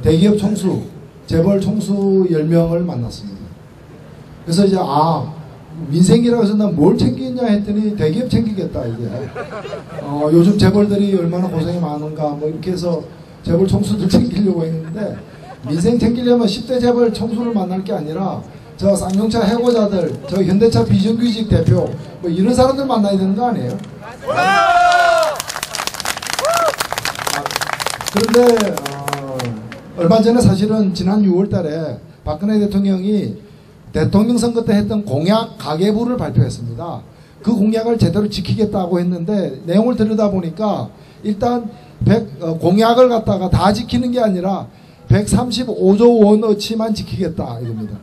대기업 총수, 재벌 총수 10명을 만났습니다. 그래서 이제 민생이라고 해서 난 뭘 챙기냐 했더니 대기업 챙기겠다 이게. 요즘 재벌들이 얼마나 고생이 많은가 뭐 이렇게 해서 재벌 총수들 챙기려고 했는데, 민생 챙기려면 10대 재벌 총수를 만날 게 아니라 저 쌍용차 해고자들, 저 현대차 비정규직 대표 뭐 이런 사람들 만나야 되는 거 아니에요? 그런데 얼마 전에 사실은 지난 6월 달에 박근혜 대통령이 대통령 선거 때 했던 공약 가계부를 발표했습니다. 그 공약을 제대로 지키겠다고 했는데 내용을 들여다보니까 일단 공약을 갖다가 다 지키는 게 아니라 135조 원어치만 지키겠다 이겁니다.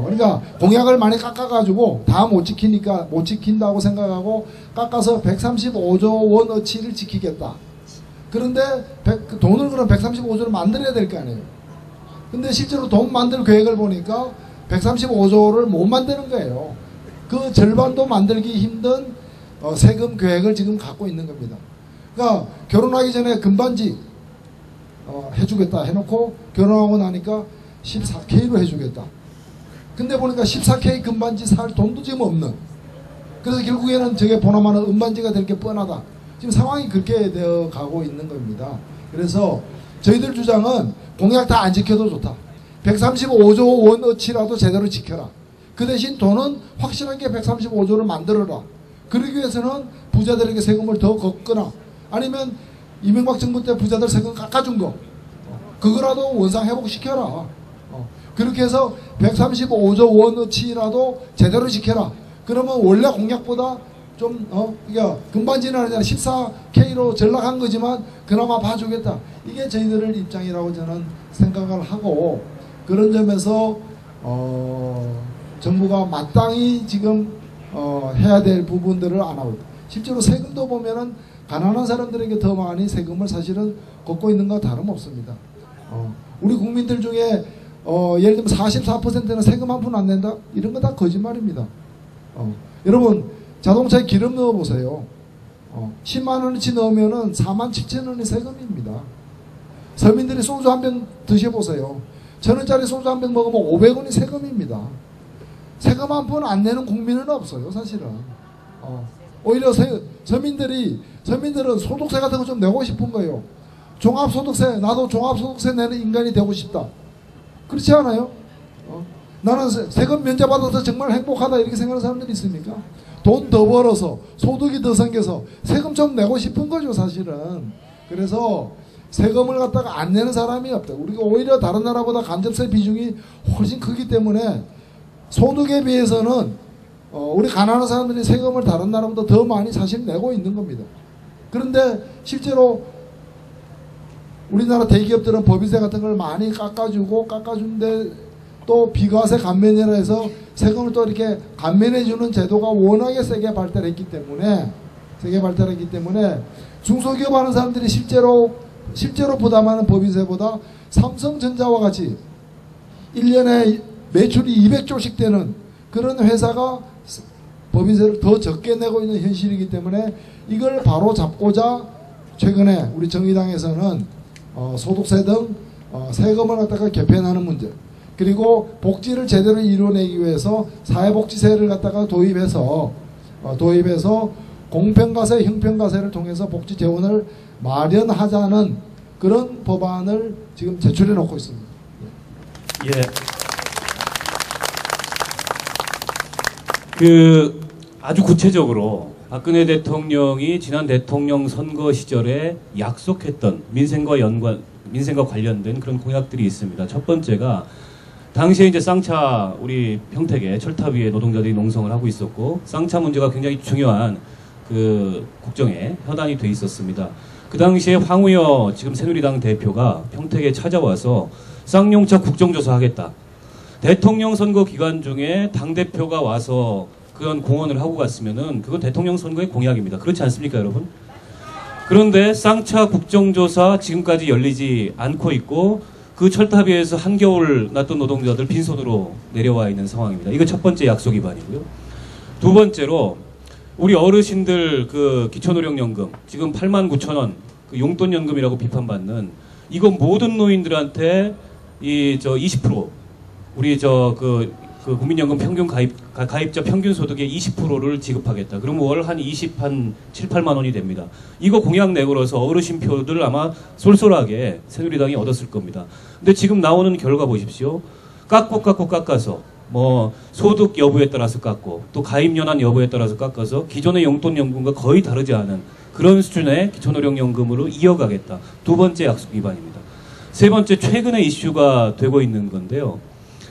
그러니까 공약을 많이 깎아가지고 다 못 지키니까 못 지킨다고 생각하고 깎아서 135조 원어치를 지키겠다. 그런데 돈을 그럼 135조를 만들어야 될 거 아니에요. 근데 실제로 돈 만들 계획을 보니까 135조를 못 만드는 거예요. 그 절반도 만들기 힘든 세금 계획을 지금 갖고 있는 겁니다. 그러니까 결혼하기 전에 금반지 해주겠다 해놓고 결혼하고 나니까 14K로 해주겠다. 근데 보니까 14K 금반지 살 돈도 지금 없는. 그래서 결국에는 저게 보나마나 은반지가 될 게 뻔하다. 지금 상황이 그렇게 되어 가고 있는 겁니다. 그래서 저희들 주장은 공약 다 안 지켜도 좋다. 135조 원어치라도 제대로 지켜라. 그 대신 돈은 확실하게 135조를 만들어라. 그러기 위해서는 부자들에게 세금을 더 걷거나 아니면 이명박 정부 때 부자들 세금 깎아준 거 그거라도 원상 회복시켜라. 그렇게 해서 135조 원어치라도 제대로 지켜라. 그러면 원래 공약보다 좀 그러니까 금반지는 14K로 전락한 거지만 그나마 봐주겠다. 이게 저희들 입장이라고 저는 생각을 하고 그런 점에서 정부가 마땅히 지금 해야 될 부분들을 안 하고 있다. 실제로 세금도 보면은 가난한 사람들에게 더 많이 세금을 사실은 걷고 있는 거 다름없습니다. 우리 국민들 중에 예를 들면 44%는 세금 한 푼 안 낸다? 이런 거 다 거짓말입니다. 여러분 자동차에 기름 넣어보세요. 10만원어치 넣으면은 47,000원이 세금입니다. 서민들이 소주 한 병 드셔보세요. 1,000원짜리 소주 한 병 먹으면 500원이 세금입니다. 세금 한 푼 안 내는 국민은 없어요, 사실은. 오히려 서민들은 소득세 같은 거 좀 내고 싶은 거예요. 종합소득세, 나도 종합소득세 내는 인간이 되고 싶다. 그렇지 않아요? 나는 세금 면제받아서 정말 행복하다 이렇게 생각하는 사람들이 있습니까? 돈 더 벌어서 소득이 더 생겨서 세금 좀 내고 싶은 거죠, 사실은. 그래서 세금을 갖다가 안 내는 사람이 없다. 우리가 오히려 다른 나라보다 간접세 비중이 훨씬 크기 때문에 소득에 비해서는 우리 가난한 사람들이 세금을 다른 나라보다 더 많이 사실 내고 있는 겁니다. 그런데 실제로 우리나라 대기업들은 법인세 같은 걸 많이 깎아주는데 또 비과세 감면이라 해서 세금을 또 이렇게 감면해주는 제도가 워낙에 세게 발달했기 때문에 중소기업 하는 사람들이 실제로 부담하는 법인세보다 삼성전자와 같이 1년에 매출이 200조씩 되는 그런 회사가 법인세를 더 적게 내고 있는 현실이기 때문에 이걸 바로 잡고자 최근에 우리 정의당에서는 소득세 등 세금을 갖다가 개편하는 문제 그리고 복지를 제대로 이루어내기 위해서 사회복지세를 갖다가 도입해서 공평과세, 형평과세를 통해서 복지 재원을 마련하자는 그런 법안을 지금 제출해 놓고 있습니다. 예. 아주 구체적으로 박근혜 대통령이 지난 대통령 선거 시절에 약속했던 민생과 관련된 그런 공약들이 있습니다. 첫 번째가 당시에 이제 쌍차 우리 평택에 철탑 위에 노동자들이 농성을 하고 있었고 쌍차 문제가 굉장히 중요한 그 국정에 현안이 돼 있었습니다. 그 당시에 황우여 지금 새누리당 대표가 평택에 찾아와서 쌍용차 국정조사 하겠다. 대통령 선거 기간 중에 당대표가 와서 그런 공언을 하고 갔으면은 그건 대통령 선거의 공약입니다. 그렇지 않습니까, 여러분? 그런데 쌍차 국정조사 지금까지 열리지 않고 있고 그 철탑 위에서 한겨울 놨던 노동자들 빈손으로 내려와 있는 상황입니다. 이거 첫 번째 약속 위반이고요. 두 번째로 우리 어르신들 그 기초노령연금 지금 89,000원 그 용돈연금이라고 비판받는 이거 모든 노인들한테 20% 우리 국민연금 평균 가입자 평균 소득의 20%를 지급하겠다. 그러면 월 한 7, 8만 원이 됩니다. 이거 공약 내걸어서 어르신 표들 아마 쏠쏠하게 새누리당이 얻었을 겁니다. 근데 지금 나오는 결과 보십시오. 깎아서 뭐 소득 여부에 따라서 깎고 또 가입 연한 여부에 따라서 깎아서 기존의 용돈연금과 거의 다르지 않은 그런 수준의 기초노령연금으로 이어가겠다. 두 번째 약속 위반입니다. 세 번째 최근에 이슈가 되고 있는 건데요.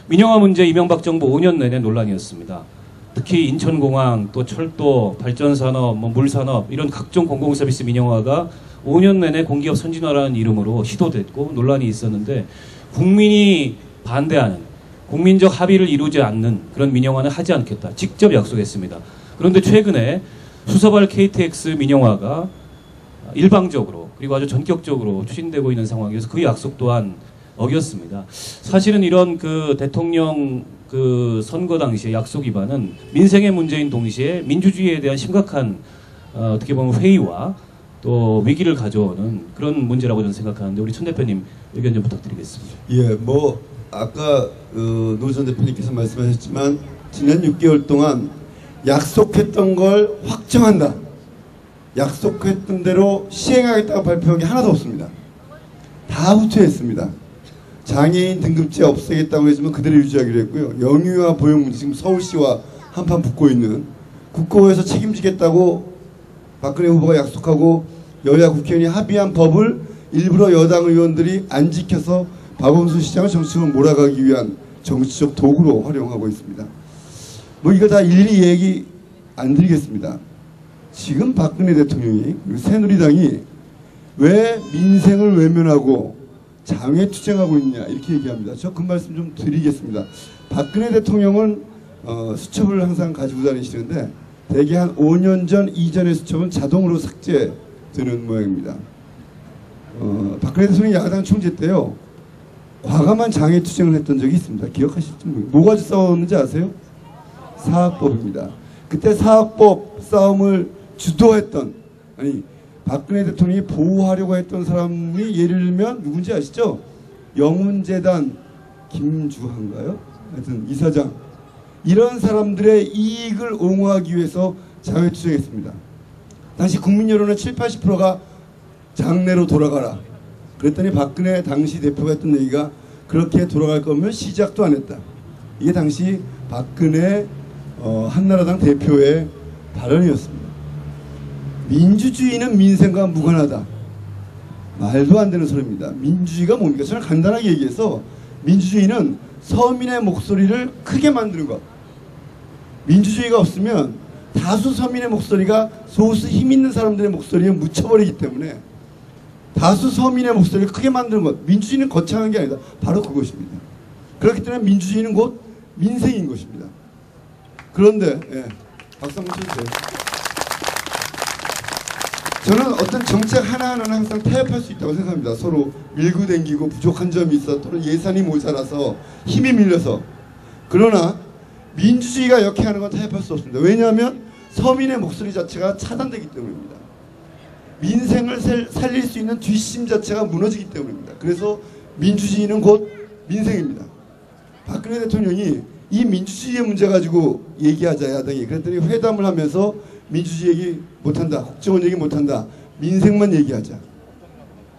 민영화 문제 이명박 정부 5년 내내 논란이었습니다. 특히 인천공항, 또 철도, 발전산업, 물산업 이런 각종 공공서비스 민영화가 5년 내내 공기업 선진화라는 이름으로 시도됐고 논란이 있었는데 국민이 반대하는 국민적 합의를 이루지 않는 그런 민영화는 하지 않겠다. 직접 약속했습니다. 그런데 최근에 수서발 KTX 민영화가 일방적으로 그리고 아주 전격적으로 추진되고 있는 상황에서 그 약속 또한 어겼습니다. 사실은 이런 그 대통령 그 선거 당시의 약속 위반은 민생의 문제인 동시에 민주주의에 대한 심각한 어떻게 보면 회의와 또 위기를 가져오는 그런 문제라고 저는 생각하는데 우리 천 대표님 의견 좀 부탁드리겠습니다. 예, 뭐 아까 노 전 대표님께서 말씀하셨지만 지난 6개월 동안 약속했던 걸 확정한다. 약속했던 대로 시행하겠다고 발표한 게 하나도 없습니다. 다 후퇴했습니다. 장애인 등급제 없애겠다고 했지만 그대로 유지하기로 했고요. 영유아 보육 문제 지금 서울시와 한판 붙고 있는 국고에서 책임지겠다고 박근혜 후보가 약속하고 여야 국회의원이 합의한 법을 일부러 여당 의원들이 안 지켜서 박원순 시장을 정치적으로 몰아가기 위한 정치적 도구로 활용하고 있습니다. 뭐 이거 다 일일이 얘기 안 드리겠습니다. 지금 박근혜 대통령이 그리고 새누리당이 왜 민생을 외면하고 장외 투쟁하고 있냐 이렇게 얘기합니다. 저 그 말씀 좀 드리겠습니다. 박근혜 대통령은 수첩을 항상 가지고 다니시는데 대개 한 5년 전 이전의 수첩은 자동으로 삭제되는 모양입니다. 박근혜 대통령이 야당 총재 때요. 과감한 장애 투쟁을 했던 적이 있습니다. 기억하실지 모르겠어요. 뭐가 싸웠는지 아세요? 사학법입니다. 그때 사학법 싸움을 주도했던 아니 박근혜 대통령이 보호하려고 했던 사람이 예를 들면 누군지 아시죠? 영훈재단 김주한가요? 하여튼 이사장 이런 사람들의 이익을 옹호하기 위해서 장외투쟁했습니다. 당시 국민 여론의 70~80%가 장내로 돌아가라. 그랬더니 박근혜 당시 대표가 했던 얘기가 그렇게 돌아갈 거면 시작도 안 했다. 이게 당시 박근혜 한나라당 대표의 발언이었습니다. 민주주의는 민생과 무관하다. 말도 안 되는 소리입니다. 민주주의가 뭡니까? 저는 간단하게 얘기해서 민주주의는 서민의 목소리를 크게 만드는 것. 민주주의가 없으면 다수 서민의 목소리가 소수 힘 있는 사람들의 목소리에 묻혀버리기 때문에 다수 서민의 목소리를 크게 만드는 것. 민주주의는 거창한 게 아니다. 바로 그것입니다. 그렇기 때문에 민주주의는 곧 민생인 것입니다. 그런데 박수 한번 쳐주세요. 저는 어떤 정책 하나하나는 항상 타협할 수 있다고 생각합니다. 서로 밀고 당기고 부족한 점이 있어 또는 예산이 모자라서 힘이 밀려서. 그러나 민주주의가 역행하는 건 타협할 수 없습니다. 왜냐하면 서민의 목소리 자체가 차단되기 때문입니다. 민생을 살릴 수 있는 뒷심 자체가 무너지기 때문입니다. 그래서 민주주의는 곧 민생입니다. 박근혜 대통령이 이 민주주의의 문제 가지고 얘기하자 야당이 그랬더니 회담을 하면서 민주주의 얘기 못한다. 국정원 얘기 못한다. 민생만 얘기하자.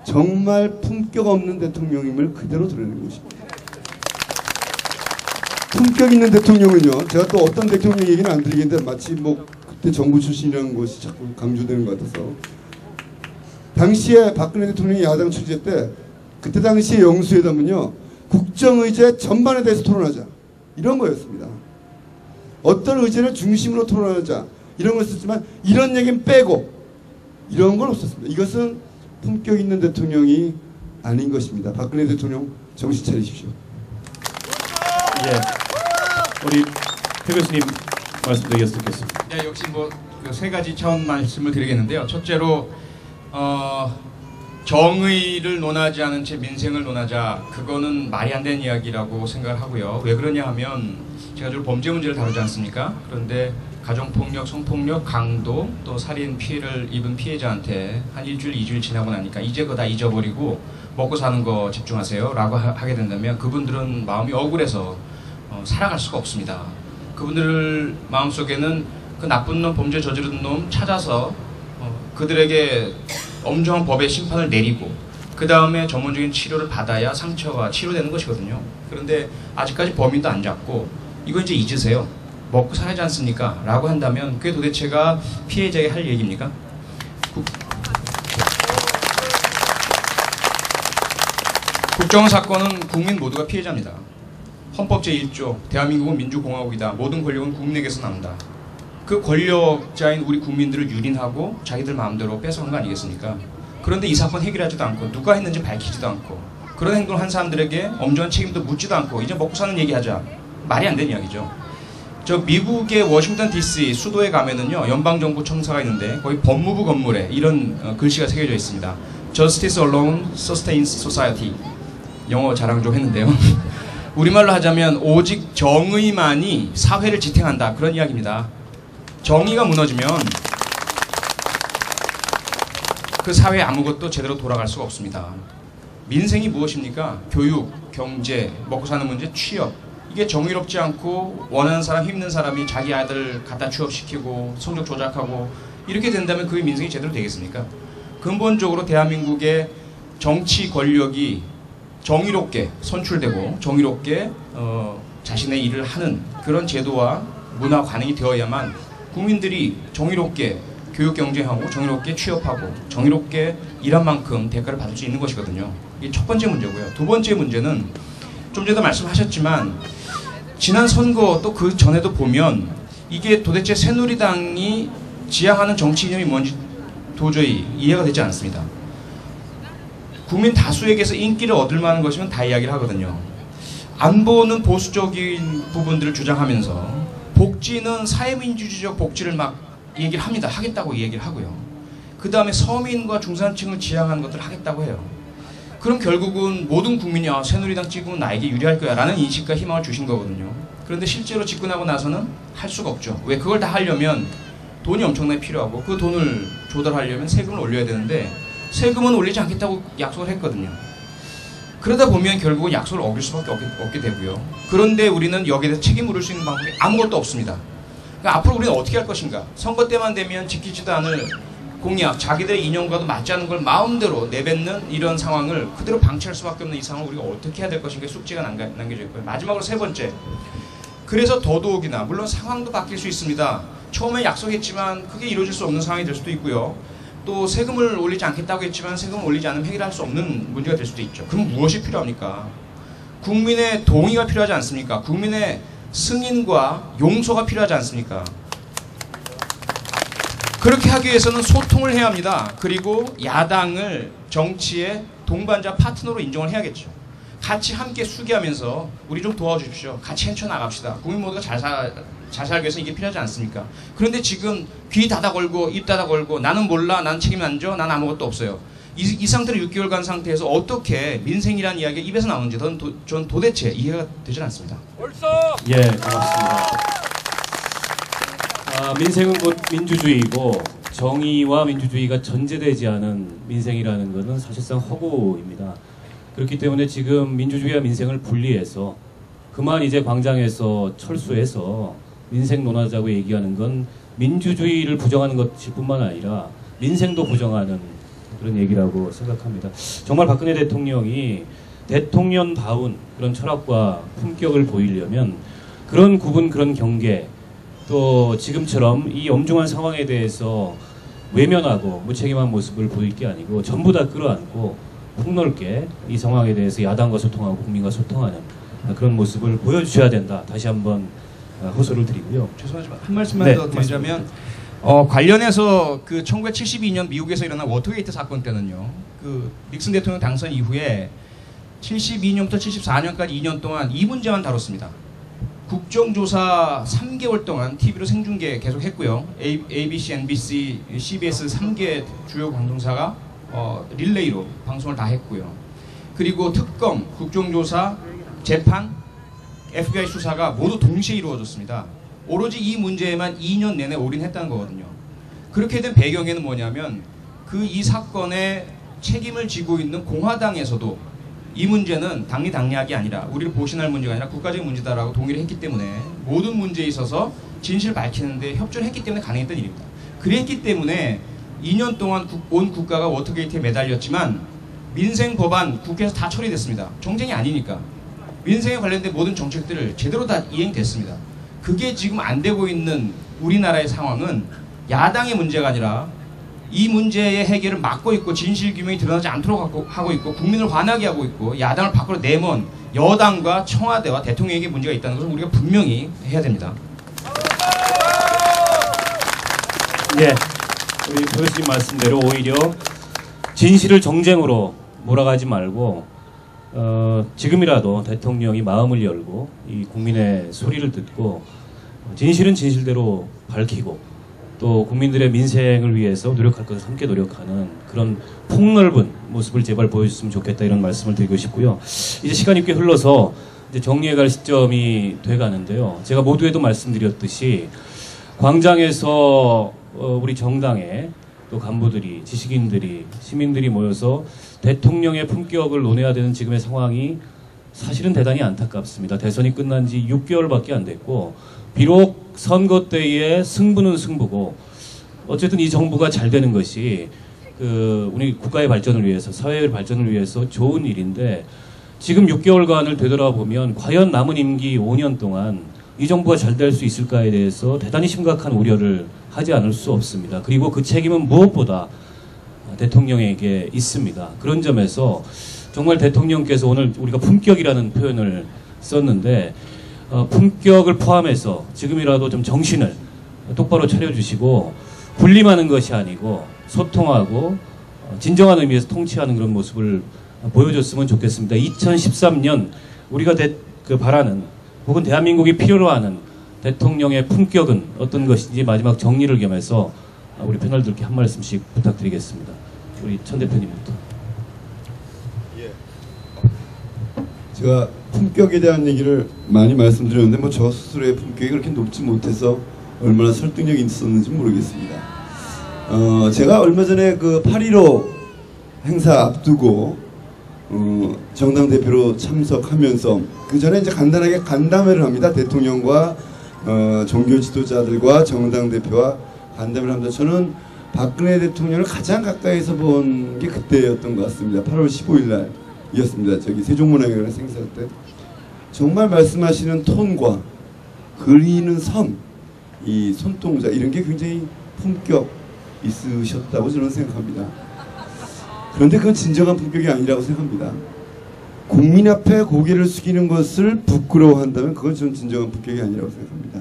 정말 품격 없는 대통령임을 그대로 드러내는 것입니다. 품격 있는 대통령은요. 제가 또 어떤 대통령 얘기는 안 드리겠는데 마치 뭐 그때 정부 출신이라는 것이 자꾸 강조되는 것 같아서 당시에 박근혜 대통령이 야당 총재 때 그때 당시에 영수회담은요. 국정의제 전반에 대해서 토론하자. 이런 거였습니다. 어떤 의제를 중심으로 토론하자. 이런 걸 썼지만 이런 얘기는 빼고 이런 건 없었습니다. 이것은 품격 있는 대통령이 아닌 것입니다. 박근혜 대통령 정신 차리십시오. 예, 우리 표 교수님 말씀도 이어듣겠습니다. 네, 역시 뭐 세 가지 차원 말씀을 드리겠는데요. 첫째로 정의를 논하지 않은 채 민생을 논하자 그거는 말이 안 되는 이야기라고 생각을 하고요. 왜 그러냐 하면 제가 주로 범죄 문제를 다루지 않습니까? 그런데 가정폭력, 성폭력, 강도 또 살인 피해를 입은 피해자한테 한 일주일, 2주일 지나고 나니까 이제 그거 다 잊어버리고 먹고 사는 거 집중하세요 라고 하게 된다면 그분들은 마음이 억울해서 살아갈 수가 없습니다. 그분들 마음속에는 그 나쁜 놈, 범죄 저지른 놈 찾아서 그들에게 엄정한 법의 심판을 내리고 그 다음에 전문적인 치료를 받아야 상처가 치료되는 것이거든요. 그런데 아직까지 범인도 안 잡고 이거 이제 잊으세요. 먹고 살아야지 않습니까? 라고 한다면 그게 도대체가 피해자에게 할 얘기입니까? 국정원 사건은 국민 모두가 피해자입니다. 헌법 제1조 대한민국은 민주공화국이다. 모든 권력은 국민에게서 나온다. 그 권력자인 우리 국민들을 유린하고 자기들 마음대로 뺏어온 거 아니겠습니까? 그런데 이 사건 해결하지도 않고 누가 했는지 밝히지도 않고 그런 행동을 한 사람들에게 엄중한 책임도 묻지도 않고 이제 먹고 사는 얘기하자. 말이 안 되는 이야기죠. 저 미국의 워싱턴 DC 수도에 가면은요 연방정부 청사가 있는데 거기 법무부 건물에 이런 글씨가 새겨져 있습니다. Justice alone sustains society. 영어 자랑 좀 했는데요. 우리말로 하자면 오직 정의만이 사회를 지탱한다, 그런 이야기입니다. 정의가 무너지면 그 사회에 아무것도 제대로 돌아갈 수가 없습니다. 민생이 무엇입니까? 교육, 경제, 먹고 사는 문제, 취업. 이게 정의롭지 않고 원하는 사람, 힘든 사람이 자기 아들 갖다 취업시키고 성적 조작하고 이렇게 된다면 그게 민생이 제대로 되겠습니까? 근본적으로 대한민국의 정치 권력이 정의롭게 선출되고 정의롭게 자신의 일을 하는 그런 제도와 문화 관행이 되어야만 국민들이 정의롭게 교육 경쟁하고 정의롭게 취업하고 정의롭게 일한 만큼 대가를 받을 수 있는 것이거든요. 이게 첫 번째 문제고요. 두 번째 문제는 좀 전에도 말씀하셨지만 지난 선거 또 그 전에도 보면 이게 도대체 새누리당이 지향하는 정치 이념이 뭔지 도저히 이해가 되지 않습니다. 국민 다수에게서 인기를 얻을 만한 것이면 다 이야기를 하거든요. 안보는 보수적인 부분들을 주장하면서 복지는 사회민주주의적 복지를 막 얘기를 합니다. 하겠다고 얘기를 하고요. 그 다음에 서민과 중산층을 지향하는 것들을 하겠다고 해요. 그럼 결국은 모든 국민이 새누리당 찍으면 나에게 유리할 거야 라는 인식과 희망을 주신 거거든요. 그런데 실제로 집권하고 나서는 할 수가 없죠. 왜? 그걸 다 하려면 돈이 엄청나게 필요하고 그 돈을 조달하려면 세금을 올려야 되는데 세금은 올리지 않겠다고 약속을 했거든요. 그러다 보면 결국은 약속을 어길 수밖에 없게 되고요. 그런데 우리는 여기에 대해서 책임 물을 수 있는 방법이 아무것도 없습니다. 그러니까 앞으로 우리는 어떻게 할 것인가? 선거 때만 되면 지키지도 않을 공약, 자기들의 이념과도 맞지 않는 걸 마음대로 내뱉는 이런 상황을 그대로 방치할 수밖에 없는 이 상황을 우리가 어떻게 해야 될 것인가 숙제가 남겨져 있고요. 마지막으로 세 번째. 그래서 더더욱이나 물론 상황도 바뀔 수 있습니다. 처음에 약속했지만 그게 이루어질 수 없는 상황이 될 수도 있고요. 또 세금을 올리지 않겠다고 했지만 세금을 올리지 않으면 해결할 수 없는 문제가 될 수도 있죠. 그럼 무엇이 필요합니까? 국민의 동의가 필요하지 않습니까? 국민의 승인과 용서가 필요하지 않습니까? 그렇게 하기 위해서는 소통을 해야 합니다. 그리고 야당을 정치의 동반자 파트너로 인정을 해야겠죠. 같이 함께 수기하면서 우리 좀 도와주십시오. 같이 헤쳐나갑시다. 국민 모두가 잘 살기 위해서 이게 필요하지 않습니까? 그런데 지금 귀 닫아 걸고 입 닫아 걸고 나는 몰라, 나는 책임 안 져, 나는 아무것도 없어요. 이 상태로 6개월간 상태에서 어떻게 민생이라는 이야기가 입에서 나오는지 전 도대체 이해가 되질 않습니다. 예, 고맙습니다. 민생은 곧 민주주의이고 정의와 민주주의가 전제되지 않은 민생이라는 것은 사실상 허구입니다. 그렇기 때문에 지금 민주주의와 민생을 분리해서 그만 이제 광장에서 철수해서 민생 논하자고 얘기하는 건 민주주의를 부정하는 것일 뿐만 아니라 민생도 부정하는 그런 얘기라고 생각합니다. 정말 박근혜 대통령이 대통령다운 그런 철학과 품격을 보이려면 그런 구분, 그런 경계, 또 지금처럼 이 엄중한 상황에 대해서 외면하고 무책임한 모습을 보일 게 아니고 전부 다 끌어안고 폭넓게 이 상황에 대해서 야당과 소통하고 국민과 소통하는 그런 모습을 보여주셔야 된다. 다시 한번 호소를 드리고요. 죄송하지만 한 말씀만 더 드리자면 관련해서 그 1972년 미국에서 일어난 워터게이트 사건 때는요. 그 닉슨 대통령 당선 이후에 72년부터 74년까지 2년 동안 이 문제만 다뤘습니다. 국정조사 3개월 동안 TV로 생중계 계속했고요. ABC, NBC, CBS 3개 주요 방송사가 릴레이로 방송을 다 했고요. 그리고 특검, 국정조사, 재판, FBI 수사가 모두 동시에 이루어졌습니다. 오로지 이 문제에만 2년 내내 올인했다는 거거든요. 그렇게 된 배경에는 뭐냐면 이 사건에 책임을 지고 있는 공화당에서도 이 문제는 당리당략이 아니라 우리를 보신할 문제가 아니라 국가적인 문제다라고 동의를 했기 때문에 모든 문제에 있어서 진실을 밝히는데 협조를 했기 때문에 가능했던 일입니다. 그랬기 때문에 2년 동안 온 국가가 워터게이트에 매달렸지만 민생 법안 국회에서 다 처리됐습니다. 정쟁이 아니니까. 민생에 관련된 모든 정책들을 제대로 다 이행됐습니다. 그게 지금 안 되고 있는 우리나라의 상황은 야당의 문제가 아니라 이 문제의 해결을 막고 있고 진실규명이 드러나지 않도록 하고 있고 국민을 화나게 하고 있고 야당을 밖으로 내몬 여당과 청와대와 대통령에게 문제가 있다는 것을 우리가 분명히 해야 됩니다. 예, 우리 교수님 말씀대로 오히려 진실을 정쟁으로 몰아가지 말고 지금이라도 대통령이 마음을 열고 이 국민의 소리를 듣고 진실은 진실대로 밝히고 또 국민들의 민생을 위해서 노력할 것을 함께 노력하는 그런 폭넓은 모습을 제발 보여줬으면 좋겠다 이런 말씀을 드리고 싶고요. 이제 시간이 꽤 흘러서 이제 정리해갈 시점이 돼가는데요. 제가 모두에도 말씀드렸듯이 광장에서 우리 정당의 또 간부들이 지식인들이 시민들이 모여서 대통령의 품격을 논해야 되는 지금의 상황이 사실은 대단히 안타깝습니다. 대선이 끝난 지 6개월밖에 안 됐고 비록 선거 때의 승부는 승부고 어쨌든 이 정부가 잘 되는 것이 우리 국가의 발전을 위해서 사회의 발전을 위해서 좋은 일인데 지금 6개월간을 되돌아보면 과연 남은 임기 5년 동안 이 정부가 잘 될 수 있을까에 대해서 대단히 심각한 우려를 하지 않을 수 없습니다. 그리고 그 책임은 무엇보다 대통령에게 있습니다. 그런 점에서 정말 대통령께서 오늘 우리가 품격이라는 표현을 썼는데 품격을 포함해서 지금이라도 좀 정신을 똑바로 차려주시고 군림하는 것이 아니고 소통하고 진정한 의미에서 통치하는 그런 모습을 보여줬으면 좋겠습니다. 2013년 우리가 바라는 혹은 대한민국이 필요로 하는 대통령의 품격은 어떤 것인지 마지막 정리를 겸해서 우리 패널들께 한 말씀씩 부탁드리겠습니다. 우리 천 대표님부터. 제가 품격에 대한 얘기를 많이 말씀드렸는데 뭐 저 스스로의 품격이 그렇게 높지 못해서 얼마나 설득력이 있었는지 모르겠습니다. 제가 얼마 전에 그 8.15 행사 앞두고 정당 대표로 참석하면서 그 전에 이제 간단하게 간담회를 합니다. 대통령과 종교 지도자들과 정당 대표와 간담회를 합니다. 저는 박근혜 대통령을 가장 가까이서 본 게 그때였던 것 같습니다. 8월 15일 날이었습니다. 저기 세종문화회관에서 행사할 때 정말 말씀하시는 톤과 그리는 선, 이 손동작 이런 게 굉장히 품격 있으셨다고 저는 생각합니다. 그런데 그건 진정한 품격이 아니라고 생각합니다. 국민 앞에 고개를 숙이는 것을 부끄러워한다면 그건 저는 진정한 품격이 아니라고 생각합니다.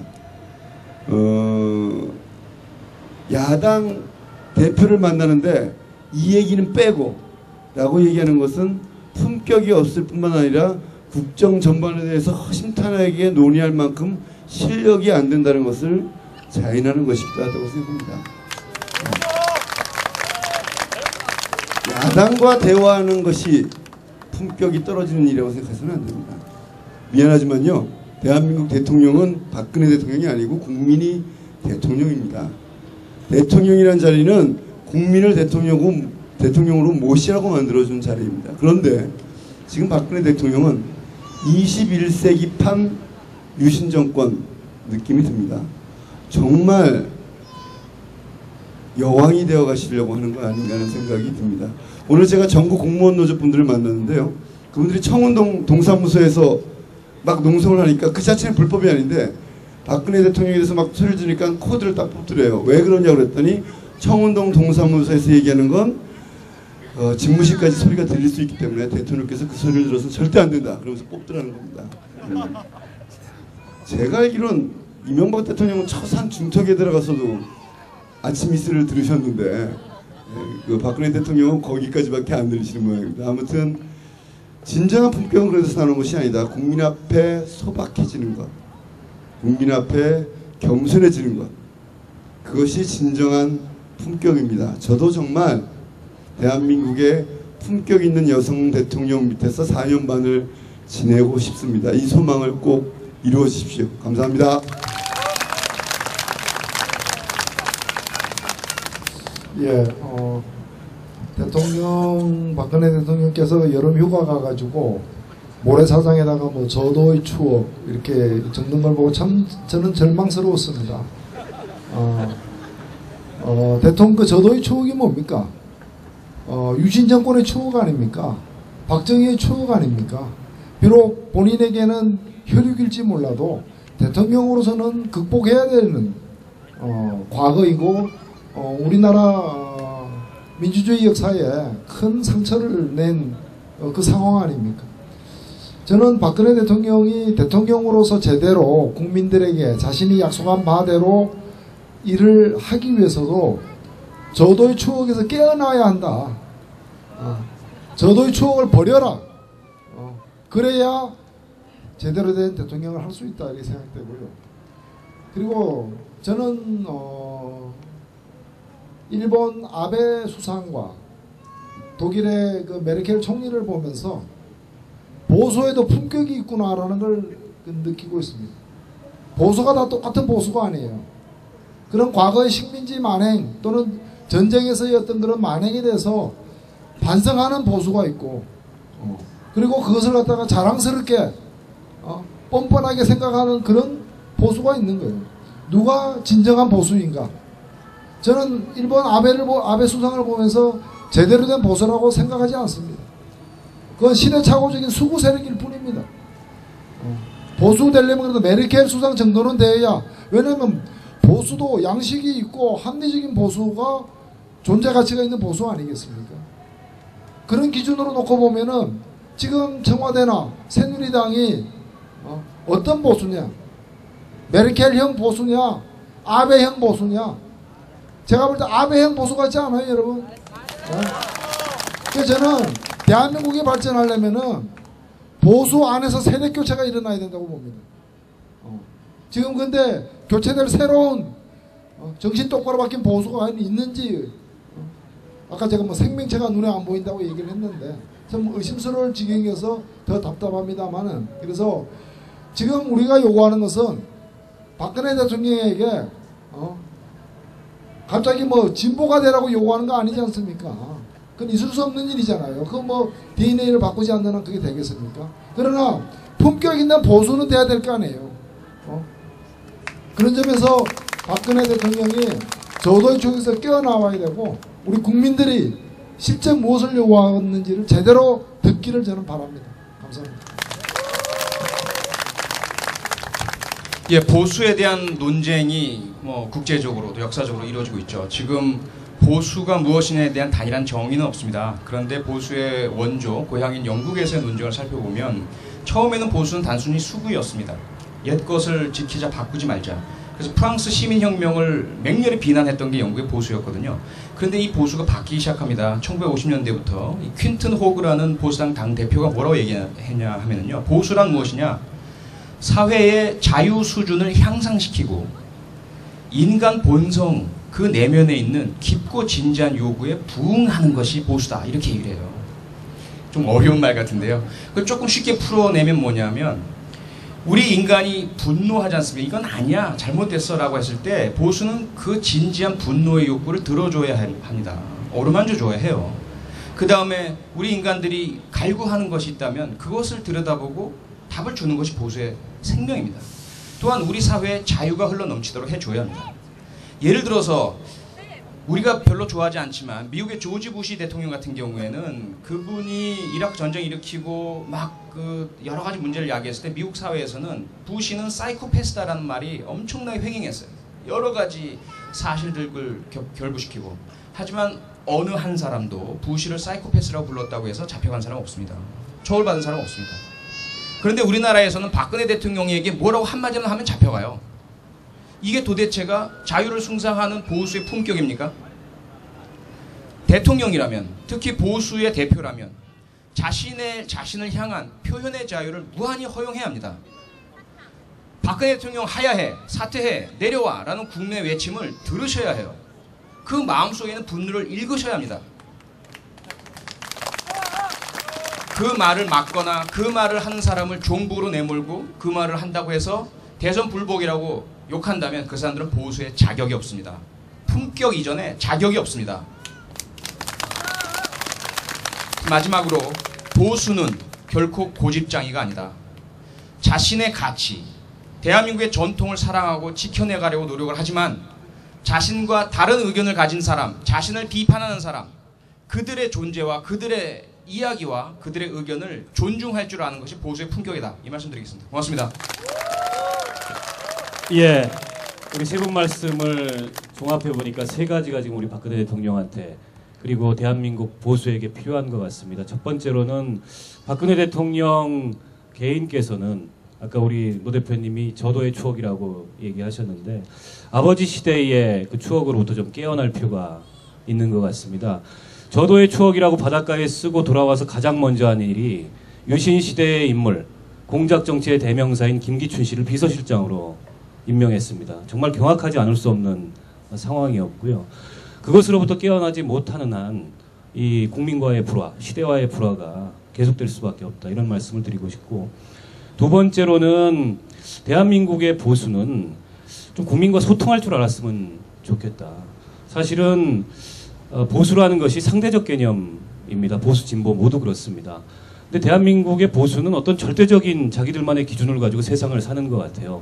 야당 대표를 만나는데 이 얘기는 빼고 라고 얘기하는 것은 품격이 없을 뿐만 아니라 국정 전반에 대해서 허심탄회하게 논의할 만큼 실력이 안 된다는 것을 자인하는 것이기도 하다고 생각합니다. 야당과 대화하는 것이 품격이 떨어지는 일이라고 생각해서는 안 됩니다. 미안하지만요, 대한민국 대통령은 박근혜 대통령이 아니고 국민이 대통령입니다. 대통령이라는 자리는 국민을 대통령으로 모시라고 만들어준 자리입니다. 그런데 지금 박근혜 대통령은 21세기판 유신정권 느낌이 듭니다. 정말 여왕이 되어 가시려고 하는 거 아닌가 하는 생각이 듭니다. 오늘 제가 전국 공무원 노조 분들을 만났는데요. 그분들이 청운동 동사무소에서 막 농성을 하니까 그 자체는 불법이 아닌데 박근혜 대통령에 대해서 막 소리를 지르니까 코드를 딱 뽑더래요. 왜 그러냐고 그랬더니 청운동 동사무소에서 얘기하는 건 집무실까지 소리가 들릴 수 있기 때문에 대통령께서 그 소리를 들어서는 절대 안 된다. 그러면서 뽑더라는 겁니다. 제가 알기로는 이명박 대통령은 처산 중턱에 들어가서도 아침 이슬을 들으셨는데 그 박근혜 대통령은 거기까지밖에 안 들으시는 모양입니다. 아무튼 진정한 품격은 그래서 나오는 것이 아니다. 국민 앞에 소박해지는 것, 국민 앞에 겸손해지는 것, 그것이 진정한 품격입니다. 저도 정말 대한민국의 품격 있는 여성 대통령 밑에서 4년 반을 지내고 싶습니다. 이 소망을 꼭 이루어 주십시오. 감사합니다. 예, 박근혜 대통령께서 여름 휴가 가가지고 모래사장에다가 뭐 저도의 추억 이렇게 적는 걸 보고 참 저는 절망스러웠습니다. 대통령 그 저도의 추억이 뭡니까? 유신 정권의 추억 아닙니까? 박정희의 추억 아닙니까? 비록 본인에게는 혈육일지 몰라도 대통령으로서는 극복해야 되는 과거이고 우리나라 민주주의 역사에 큰 상처를 낸 그 상황 아닙니까? 저는 박근혜 대통령이 대통령으로서 제대로 국민들에게 자신이 약속한 바대로 일을 하기 위해서도 저도의 추억에서 깨어나야 한다. 저도의 추억을 버려라. 그래야 제대로 된 대통령을 할 수 있다 이렇게 생각되고요. 그리고 저는 일본 아베 수상과 독일의 그 메르켈 총리를 보면서 보수에도 품격이 있구나라는 걸 느끼고 있습니다. 보수가 다 똑같은 보수가 아니에요. 그런 과거의 식민지 만행 또는 전쟁에서의 어떤 그런 만행에 대해서 반성하는 보수가 있고 그리고 그것을 갖다가 자랑스럽게 뻔뻔하게 생각하는 그런 보수가 있는 거예요. 누가 진정한 보수인가? 저는 일본 아베 수상을 보면서 제대로 된 보수라고 생각하지 않습니다. 그건 시대착오적인 수구 세력일 뿐입니다. 보수 되려면 그래도 메르켈 수상 정도는 돼야, 왜냐하면 보수도 양식이 있고 합리적인 보수가 존재 가치가 있는 보수 아니겠습니까? 그런 기준으로 놓고 보면은 지금 청와대나 새누리당이 어떤 보수냐, 메르켈형 보수냐, 아베형 보수냐. 제가 볼 때 아베형 보수 같지 않아요, 여러분? 그래서 저는 대한민국이 발전하려면은 보수 안에서 세대 교체가 일어나야 된다고 봅니다. 지금 근데 교체될 새로운 정신 똑바로 박힌 보수가 있는지, 아까 제가 뭐 생명체가 눈에 안 보인다고 얘기를 했는데 좀 의심스러울 지경이어서 더 답답합니다만은, 그래서 지금 우리가 요구하는 것은 박근혜 대통령에게 갑자기 뭐 진보가 되라고 요구하는 거 아니지 않습니까? 그건 있을 수 없는 일이잖아요. 그거 뭐 DNA를 바꾸지 않는 한 그게 되겠습니까? 그러나 품격 있는 보수는 돼야 될 거 아니에요. 그런 점에서 박근혜 대통령이 저도의 쪽에서 깨어나와야 되고, 우리 국민들이 실제 무엇을 요구하는지를 제대로 듣기를 저는 바랍니다. 감사합니다. 예, 보수에 대한 논쟁이 뭐 국제적으로도 역사적으로 이루어지고 있죠. 지금 보수가 무엇이냐에 대한 단일한 정의는 없습니다. 그런데 보수의 원조, 고향인 영국에서의 논쟁을 살펴보면 처음에는 보수는 단순히 수구였습니다. 옛 것을 지키자, 바꾸지 말자. 그래서 프랑스 시민혁명을 맹렬히 비난했던 게 영국의 보수였거든요. 그런데 이 보수가 바뀌기 시작합니다. 1950년대부터 이 퀸튼 호그라는 보수당 당대표가 뭐라고 얘기했냐 하면요, 보수란 무엇이냐? 사회의 자유 수준을 향상시키고 인간 본성 그 내면에 있는 깊고 진지한 요구에 부응하는 것이 보수다, 이렇게 얘기를 해요. 좀 어려운 말 같은데요. 그걸 조금 쉽게 풀어내면 뭐냐면, 우리 인간이 분노하지 않습니까? 이건 아니야, 잘못됐어 라고 했을 때 보수는 그 진지한 분노의 욕구를 들어줘야 합니다. 어루만져 줘야 해요. 그 다음에 우리 인간들이 갈구하는 것이 있다면 그것을 들여다보고 답을 주는 것이 보수의 생명입니다. 또한 우리 사회에 자유가 흘러넘치도록 해줘야 합니다. 예를 들어서 우리가 별로 좋아하지 않지만 미국의 조지 부시 대통령 같은 경우에는 그분이 이라크 전쟁 일으키고 막 그 여러 가지 문제를 야기했을 때 미국 사회에서는 부시는 사이코패스다라는 말이 엄청나게 횡행했어요. 여러 가지 사실들을 결부시키고. 하지만 어느 한 사람도 부시를 사이코패스라고 불렀다고 해서 잡혀간 사람 없습니다. 처벌받은 사람 없습니다. 그런데 우리나라에서는 박근혜 대통령에게 뭐라고 한마디만 하면 잡혀가요. 이게 도대체가 자유를 숭상하는 보수의 품격입니까? 대통령이라면, 특히 보수의 대표라면 자신을 향한 표현의 자유를 무한히 허용해야 합니다. 박근혜 대통령 하야해, 사퇴해, 내려와 라는 국내 외침을 들으셔야 해요. 그 마음속에 있는 분노를 읽으셔야 합니다. 그 말을 막거나 그 말을 하는 사람을 종북으로 내몰고 그 말을 한다고 해서 대선 불복이라고 욕한다면 그 사람들은 보수의 자격이 없습니다. 품격 이전에 자격이 없습니다. 마지막으로, 보수는 결코 고집장이가 아니다. 자신의 가치, 대한민국의 전통을 사랑하고 지켜내가려고 노력을 하지만 자신과 다른 의견을 가진 사람, 자신을 비판하는 사람, 그들의 존재와 그들의 이야기와 그들의 의견을 존중할 줄 아는 것이 보수의 품격이다. 이 말씀 드리겠습니다. 고맙습니다. 예, 우리 세 분 말씀을 종합해 보니까 세 가지가 지금 우리 박근혜 대통령한테 그리고 대한민국 보수에게 필요한 것 같습니다. 첫 번째로는 박근혜 대통령 개인께서는 아까 우리 노 대표님이 저도의 추억이라고 얘기하셨는데 아버지 시대의 그 추억으로부터 좀 깨어날 필요가 있는 것 같습니다. 저도의 추억이라고 바닷가에 쓰고 돌아와서 가장 먼저 한 일이 유신 시대의 인물, 공작 정치의 대명사인 김기춘 씨를 비서실장으로 임명했습니다. 정말 경악하지 않을 수 없는 상황이었고요. 그것으로부터 깨어나지 못하는 한 이 국민과의 불화, 시대와의 불화가 계속될 수밖에 없다. 이런 말씀을 드리고 싶고, 두 번째로는 대한민국의 보수는 좀 국민과 소통할 줄 알았으면 좋겠다. 사실은 보수라는 것이 상대적 개념입니다. 보수, 진보 모두 그렇습니다. 근데 대한민국의 보수는 어떤 절대적인 자기들만의 기준을 가지고 세상을 사는 것 같아요.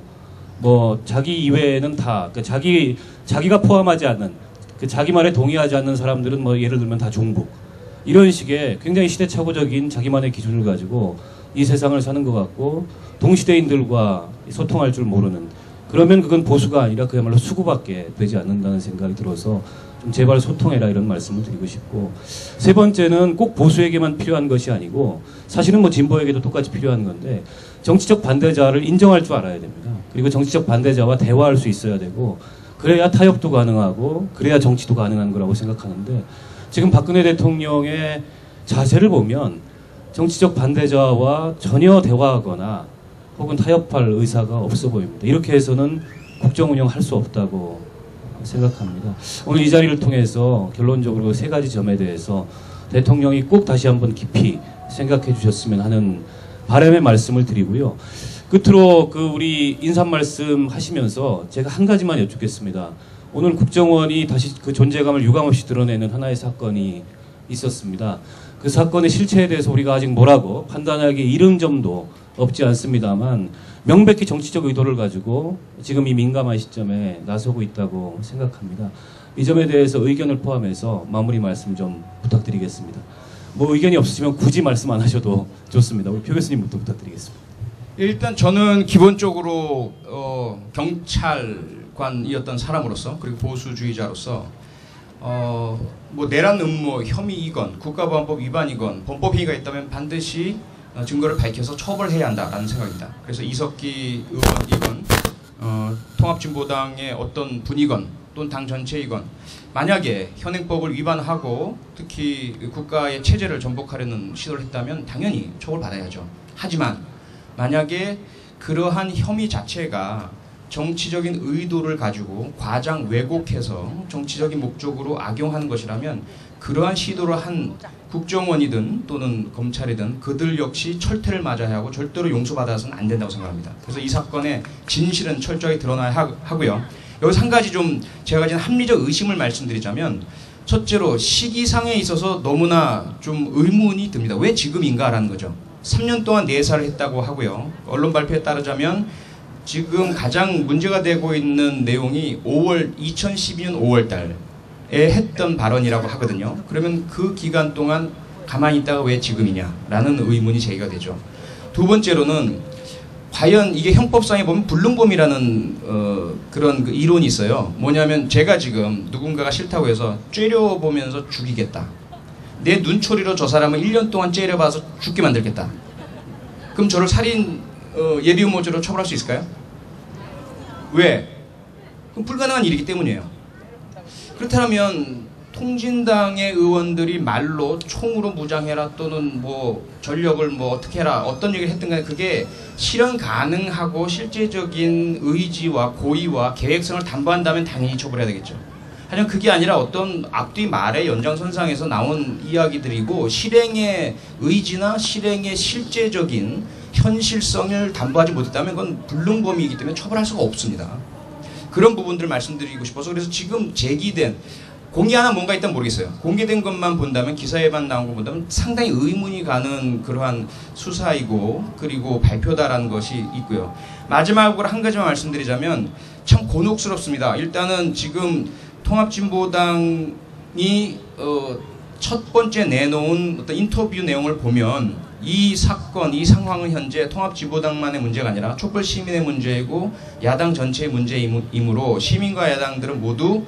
뭐 자기 이외에는 다 자기가 포함하지 않는 자기 말에 동의하지 않는 사람들은 뭐 예를 들면 다 종북, 이런 식의 굉장히 시대착오적인 자기만의 기준을 가지고 이 세상을 사는 것 같고, 동시대인들과 소통할 줄 모르는, 그러면 그건 보수가 아니라 그야말로 수구밖에 되지 않는다는 생각이 들어서 좀 제발 소통해라, 이런 말씀을 드리고 싶고, 세 번째는 꼭 보수에게만 필요한 것이 아니고 사실은 뭐 진보에게도 똑같이 필요한 건데, 정치적 반대자를 인정할 줄 알아야 됩니다. 그리고 정치적 반대자와 대화할 수 있어야 되고, 그래야 타협도 가능하고 그래야 정치도 가능한 거라고 생각하는데, 지금 박근혜 대통령의 자세를 보면 정치적 반대자와 전혀 대화하거나 혹은 타협할 의사가 없어 보입니다. 이렇게 해서는 국정 운영할 수 없다고 생각합니다. 오늘 이 자리를 통해서 결론적으로 세 가지 점에 대해서 대통령이 꼭 다시 한번 깊이 생각해 주셨으면 하는 바람의 말씀을 드리고요. 끝으로 우리 인사 말씀 하시면서 제가 한 가지만 여쭙겠습니다. 오늘 국정원이 다시 그 존재감을 유감없이 드러내는 하나의 사건이 있었습니다. 그 사건의 실체에 대해서 우리가 아직 뭐라고 판단하기 이른 점도 없지 않습니다만, 명백히 정치적 의도를 가지고 지금 이 민감한 시점에 나서고 있다고 생각합니다. 이 점에 대해서 의견을 포함해서 마무리 말씀 좀 부탁드리겠습니다. 뭐 의견이 없으시면 굳이 말씀 안 하셔도 좋습니다. 우리 표 교수님부터 부탁드리겠습니다. 일단 저는 기본적으로 경찰관이었던 사람으로서, 그리고 보수주의자로서 뭐 내란 음모 혐의이건 국가보안법 위반이건 범법행위가 있다면 반드시 증거를 밝혀서 처벌해야 한다라는 생각입니다. 그래서 이석기 의원이건 통합진보당의 어떤 분이건 또는 당 전체이건 만약에 현행법을 위반하고 특히 국가의 체제를 전복하려는 시도를 했다면 당연히 처벌받아야죠. 하지만 만약에 그러한 혐의 자체가 정치적인 의도를 가지고 과장 왜곡해서 정치적인 목적으로 악용하는 것이라면 그러한 시도를 한 국정원이든 또는 검찰이든 그들 역시 철퇴를 맞아야 하고 절대로 용서받아서는 안 된다고 생각합니다. 그래서 이 사건의 진실은 철저히 드러나야 하고요. 여기서 한 가지 좀 제가 가진 합리적 의심을 말씀드리자면, 첫째로 시기상에 있어서 너무나 좀 의문이 듭니다. 왜 지금인가라는 거죠. 3년 동안 내사를 했다고 하고요. 언론 발표에 따르자면 지금 가장 문제가 되고 있는 내용이 2012년 5월달에 했던 발언이라고 하거든요. 그러면 그 기간 동안 가만히 있다가 왜 지금이냐라는 의문이 제기가 되죠. 두 번째로는 과연 이게 형법상에 보면 불능범이라는 그런 그 이론이 있어요. 뭐냐면 제가 지금 누군가가 싫다고 해서 째려보면서 죽이겠다. 내 눈초리로 저 사람을 1년 동안 째려봐서 죽게 만들겠다. 그럼 저를 살인 예비음모죄로 처벌할 수 있을까요? 왜? 그럼 불가능한 일이기 때문이에요. 그렇다면 통진당의 의원들이 말로 총으로 무장해라 또는 뭐 전력을 뭐 어떻게 해라 어떤 얘기를 했든 간에 그게 실현 가능하고 실제적인 의지와 고의와 계획성을 담보한다면 당연히 처벌해야 되겠죠. 하지만 그게 아니라 어떤 앞뒤 말의 연장선상에서 나온 이야기들이고 실행의 의지나 실행의 실제적인 현실성을 담보하지 못했다면 그건 불능범이기 때문에 처벌할 수가 없습니다. 그런 부분들을 말씀드리고 싶어서 그래서 지금 제기된 공개하나 뭔가 있다면 모르겠어요. 공개된 것만 본다면 기사에만 나온 거 본다면 상당히 의문이 가는 그러한 수사이고 그리고 발표다라는 것이 있고요. 마지막으로 한 가지만 말씀드리자면 참 곤혹스럽습니다. 일단은 지금 통합진보당이 첫 번째 내놓은 어떤 인터뷰 내용을 보면 이 사건, 이 상황은 현재 통합진보당만의 문제가 아니라 촛불 시민의 문제이고 야당 전체의 문제이므로 시민과 야당들은 모두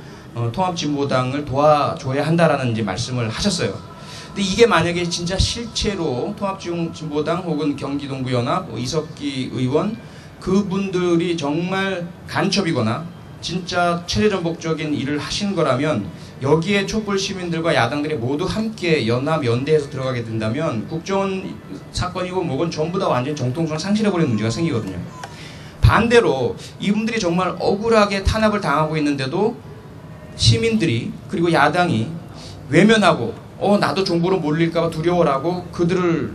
통합진보당을 도와줘야 한다라는 이제 말씀을 하셨어요. 근데 이게 만약에 진짜 실체로 통합진보당 혹은 경기동부연합, 이석기 의원 그분들이 정말 간첩이거나 진짜 체제전복적인 일을 하신 거라면 여기에 촛불 시민들과 야당들이 모두 함께 연합 연대해서 들어가게 된다면 국정원 사건이고 뭐건 전부 다 완전히 정통성을 상실해버리는 문제가 생기거든요. 반대로 이분들이 정말 억울하게 탄압을 당하고 있는데도 시민들이 그리고 야당이 외면하고 나도 정부로 몰릴까봐 두려워라고 그들을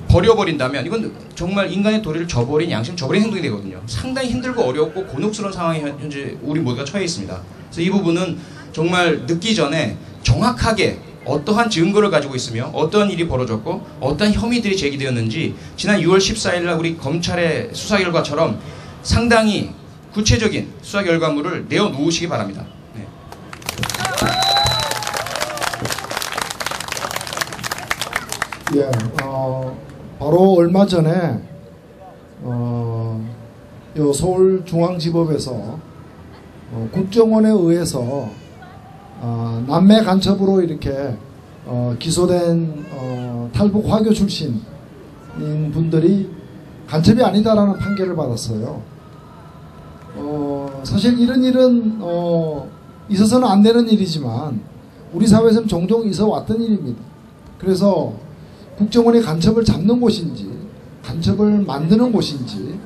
버려버린다면 이건 정말 인간의 도리를 저버린 양심 저버린 행동이 되거든요. 상당히 힘들고 어렵고 곤혹스러운 상황에 현재 우리 모두가 처해 있습니다. 그래서 이 부분은 정말 늦기 전에 정확하게 어떠한 증거를 가지고 있으며 어떠한 일이 벌어졌고 어떠한 혐의들이 제기되었는지 지난 6월 14일 날 우리 검찰의 수사 결과처럼 상당히 구체적인 수사 결과물을 내어놓으시기 바랍니다. 네. 예, 바로 얼마 전에 요 서울중앙지법에서 국정원에 의해서 남매 간첩으로 이렇게 기소된 탈북 화교 출신인 분들이 간첩이 아니다라는 판결을 받았어요. 사실 이런 일은 있어서는 안 되는 일이지만 우리 사회에서는 종종 있어 왔던 일입니다. 그래서 국정원이 간첩을 잡는 곳인지 간첩을 만드는 곳인지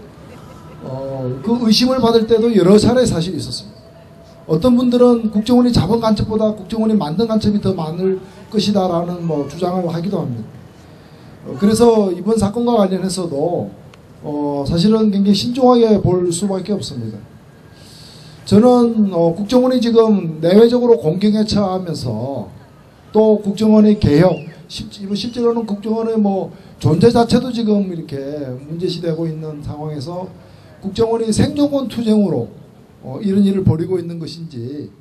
그 의심을 받을 때도 여러 차례 사실 있었습니다. 어떤 분들은 국정원이 잡은 간첩보다 국정원이 만든 간첩이 더 많을 것이다 라는 주장을 하기도 합니다. 그래서 이번 사건과 관련해서도 사실은 굉장히 신중하게 볼 수밖에 없습니다. 저는 국정원이 지금 내외적으로 공경에 처하면서 또 국정원의 개혁, 실제로는 국정원의 존재 자체도 지금 이렇게 문제시되고 있는 상황에서 국정원이 생존권 투쟁으로 이런 일을 벌이고 있는 것인지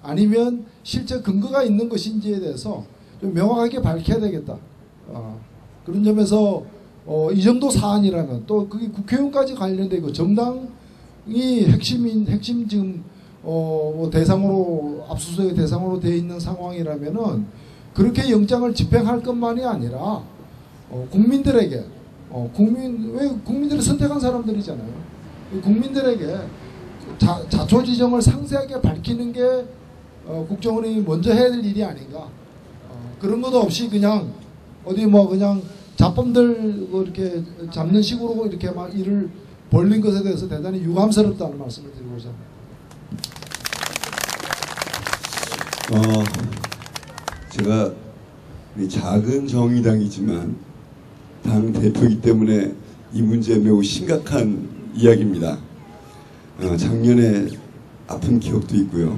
아니면 실제 근거가 있는 것인지에 대해서 좀 명확하게 밝혀야 되겠다. 그런 점에서 이 정도 사안이라면 또 그게 국회의원까지 관련되고 정당이 핵심 지금 대상으로 압수수색 대상으로 되어 있는 상황이라면은 그렇게 영장을 집행할 것만이 아니라 국민들에게 국민들이 선택한 사람들이잖아요. 국민들에게 자초지정을 상세하게 밝히는 게 국정원이 먼저 해야 될 일이 아닌가. 그런 것도 없이 그냥 어디 그냥 잡범들 이렇게 잡는 식으로 이렇게 막 일을 벌린 것에 대해서 대단히 유감스럽다는 말씀을 드리고자 합니다. 제가 작은 정의당이지만 당 대표이기 때문에 이 문제 매우 심각한 이야기입니다. 작년에 아픈 기억도 있고요.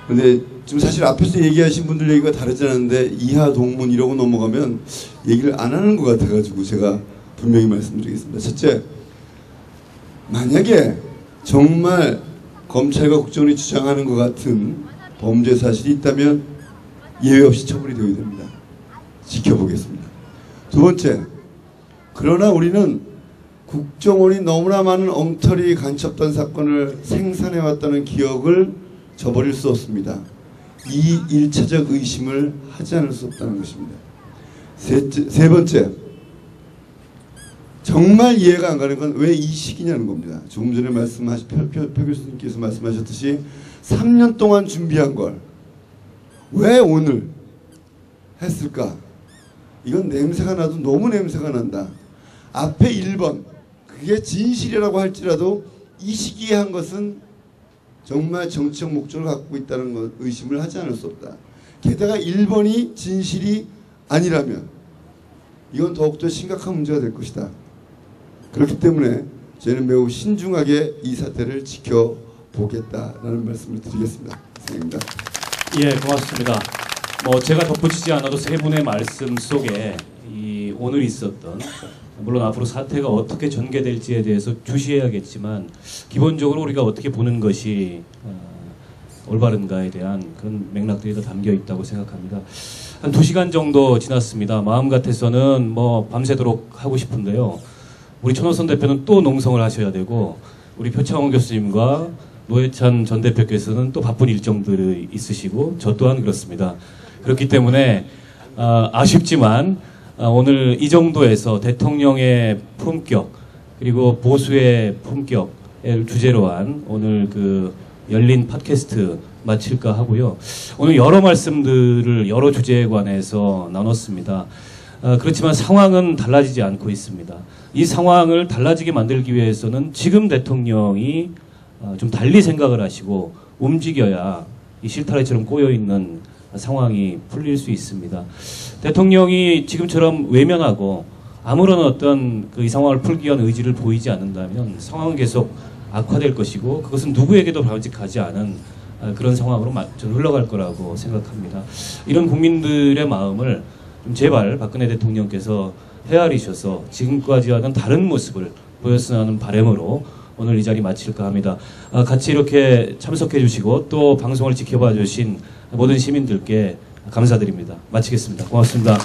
근데 지금 사실 앞에서 얘기하신 분들 얘기가 다르지 않은데 이하 동문 이러고 넘어가면 얘기를 안 하는 것 같아가지고 제가 분명히 말씀드리겠습니다. 첫째, 만약에 정말 검찰과 국정원이 주장하는 것 같은 범죄 사실이 있다면 예외 없이 처벌이 되어야 됩니다. 지켜보겠습니다. 두 번째, 그러나 우리는 국정원이 너무나 많은 엉터리 간첩단 사건을 생산해왔다는 기억을 저버릴 수 없습니다. 이 1차적 의심을 하지 않을 수 없다는 것입니다. 세 번째, 정말 이해가 안 가는 건 왜 이 시기냐는 겁니다. 조금 전에 표 교수님께서 말씀하셨듯이 3년 동안 준비한 걸 왜 오늘 했을까? 이건 냄새가 나도 너무 냄새가 난다. 앞에 1번, 그게 진실이라고 할지라도 이 시기에 한 것은 정말 정치적 목적을 갖고 있다는 것 의심을 하지 않을 수 없다. 게다가 1번이 진실이 아니라면 이건 더욱더 심각한 문제가 될 것이다. 그렇기 때문에 저희는 매우 신중하게 이 사태를 지켜보겠다라는 말씀을 드리겠습니다. 이상입니다. 예, 고맙습니다. 제가 덧붙이지 않아도 세 분의 말씀 속에 오늘 있었던, 물론 앞으로 사태가 어떻게 전개될지에 대해서 주시해야겠지만 기본적으로 우리가 어떻게 보는 것이 올바른가에 대한 그런 맥락들이 다 담겨 있다고 생각합니다. 한 2시간 정도 지났습니다. 마음 같아서는 밤새도록 하고 싶은데요. 우리 천호선 대표는 또 농성을 하셔야 되고 우리 표창원 교수님과 노회찬 전 대표께서는 또 바쁜 일정들이 있으시고 저 또한 그렇습니다. 그렇기 때문에 아쉽지만 오늘 이 정도에서 대통령의 품격 그리고 보수의 품격을 주제로 한 오늘 그 열린 팟캐스트 마칠까 하고요. 오늘 여러 말씀들을 여러 주제에 관해서 나눴습니다. 그렇지만 상황은 달라지지 않고 있습니다. 이 상황을 달라지게 만들기 위해서는 지금 대통령이 좀 달리 생각을 하시고 움직여야 이 실타래처럼 꼬여있는 상황이 풀릴 수 있습니다. 대통령이 지금처럼 외면하고 아무런 어떤 이 상황을 풀기 위한 의지를 보이지 않는다면 상황은 계속 악화될 것이고 그것은 누구에게도 바람직하지 않은 그런 상황으로 좀 흘러갈 거라고 생각합니다. 이런 국민들의 마음을 좀 제발 박근혜 대통령께서 헤아리셔서 지금까지와는 다른 모습을 보였으면 하는 바람으로 오늘 이 자리 마칠까 합니다. 같이 이렇게 참석해 주시고 또 방송을 지켜봐 주신 모든 시민들께 감사드립니다. 마치겠습니다. 고맙습니다.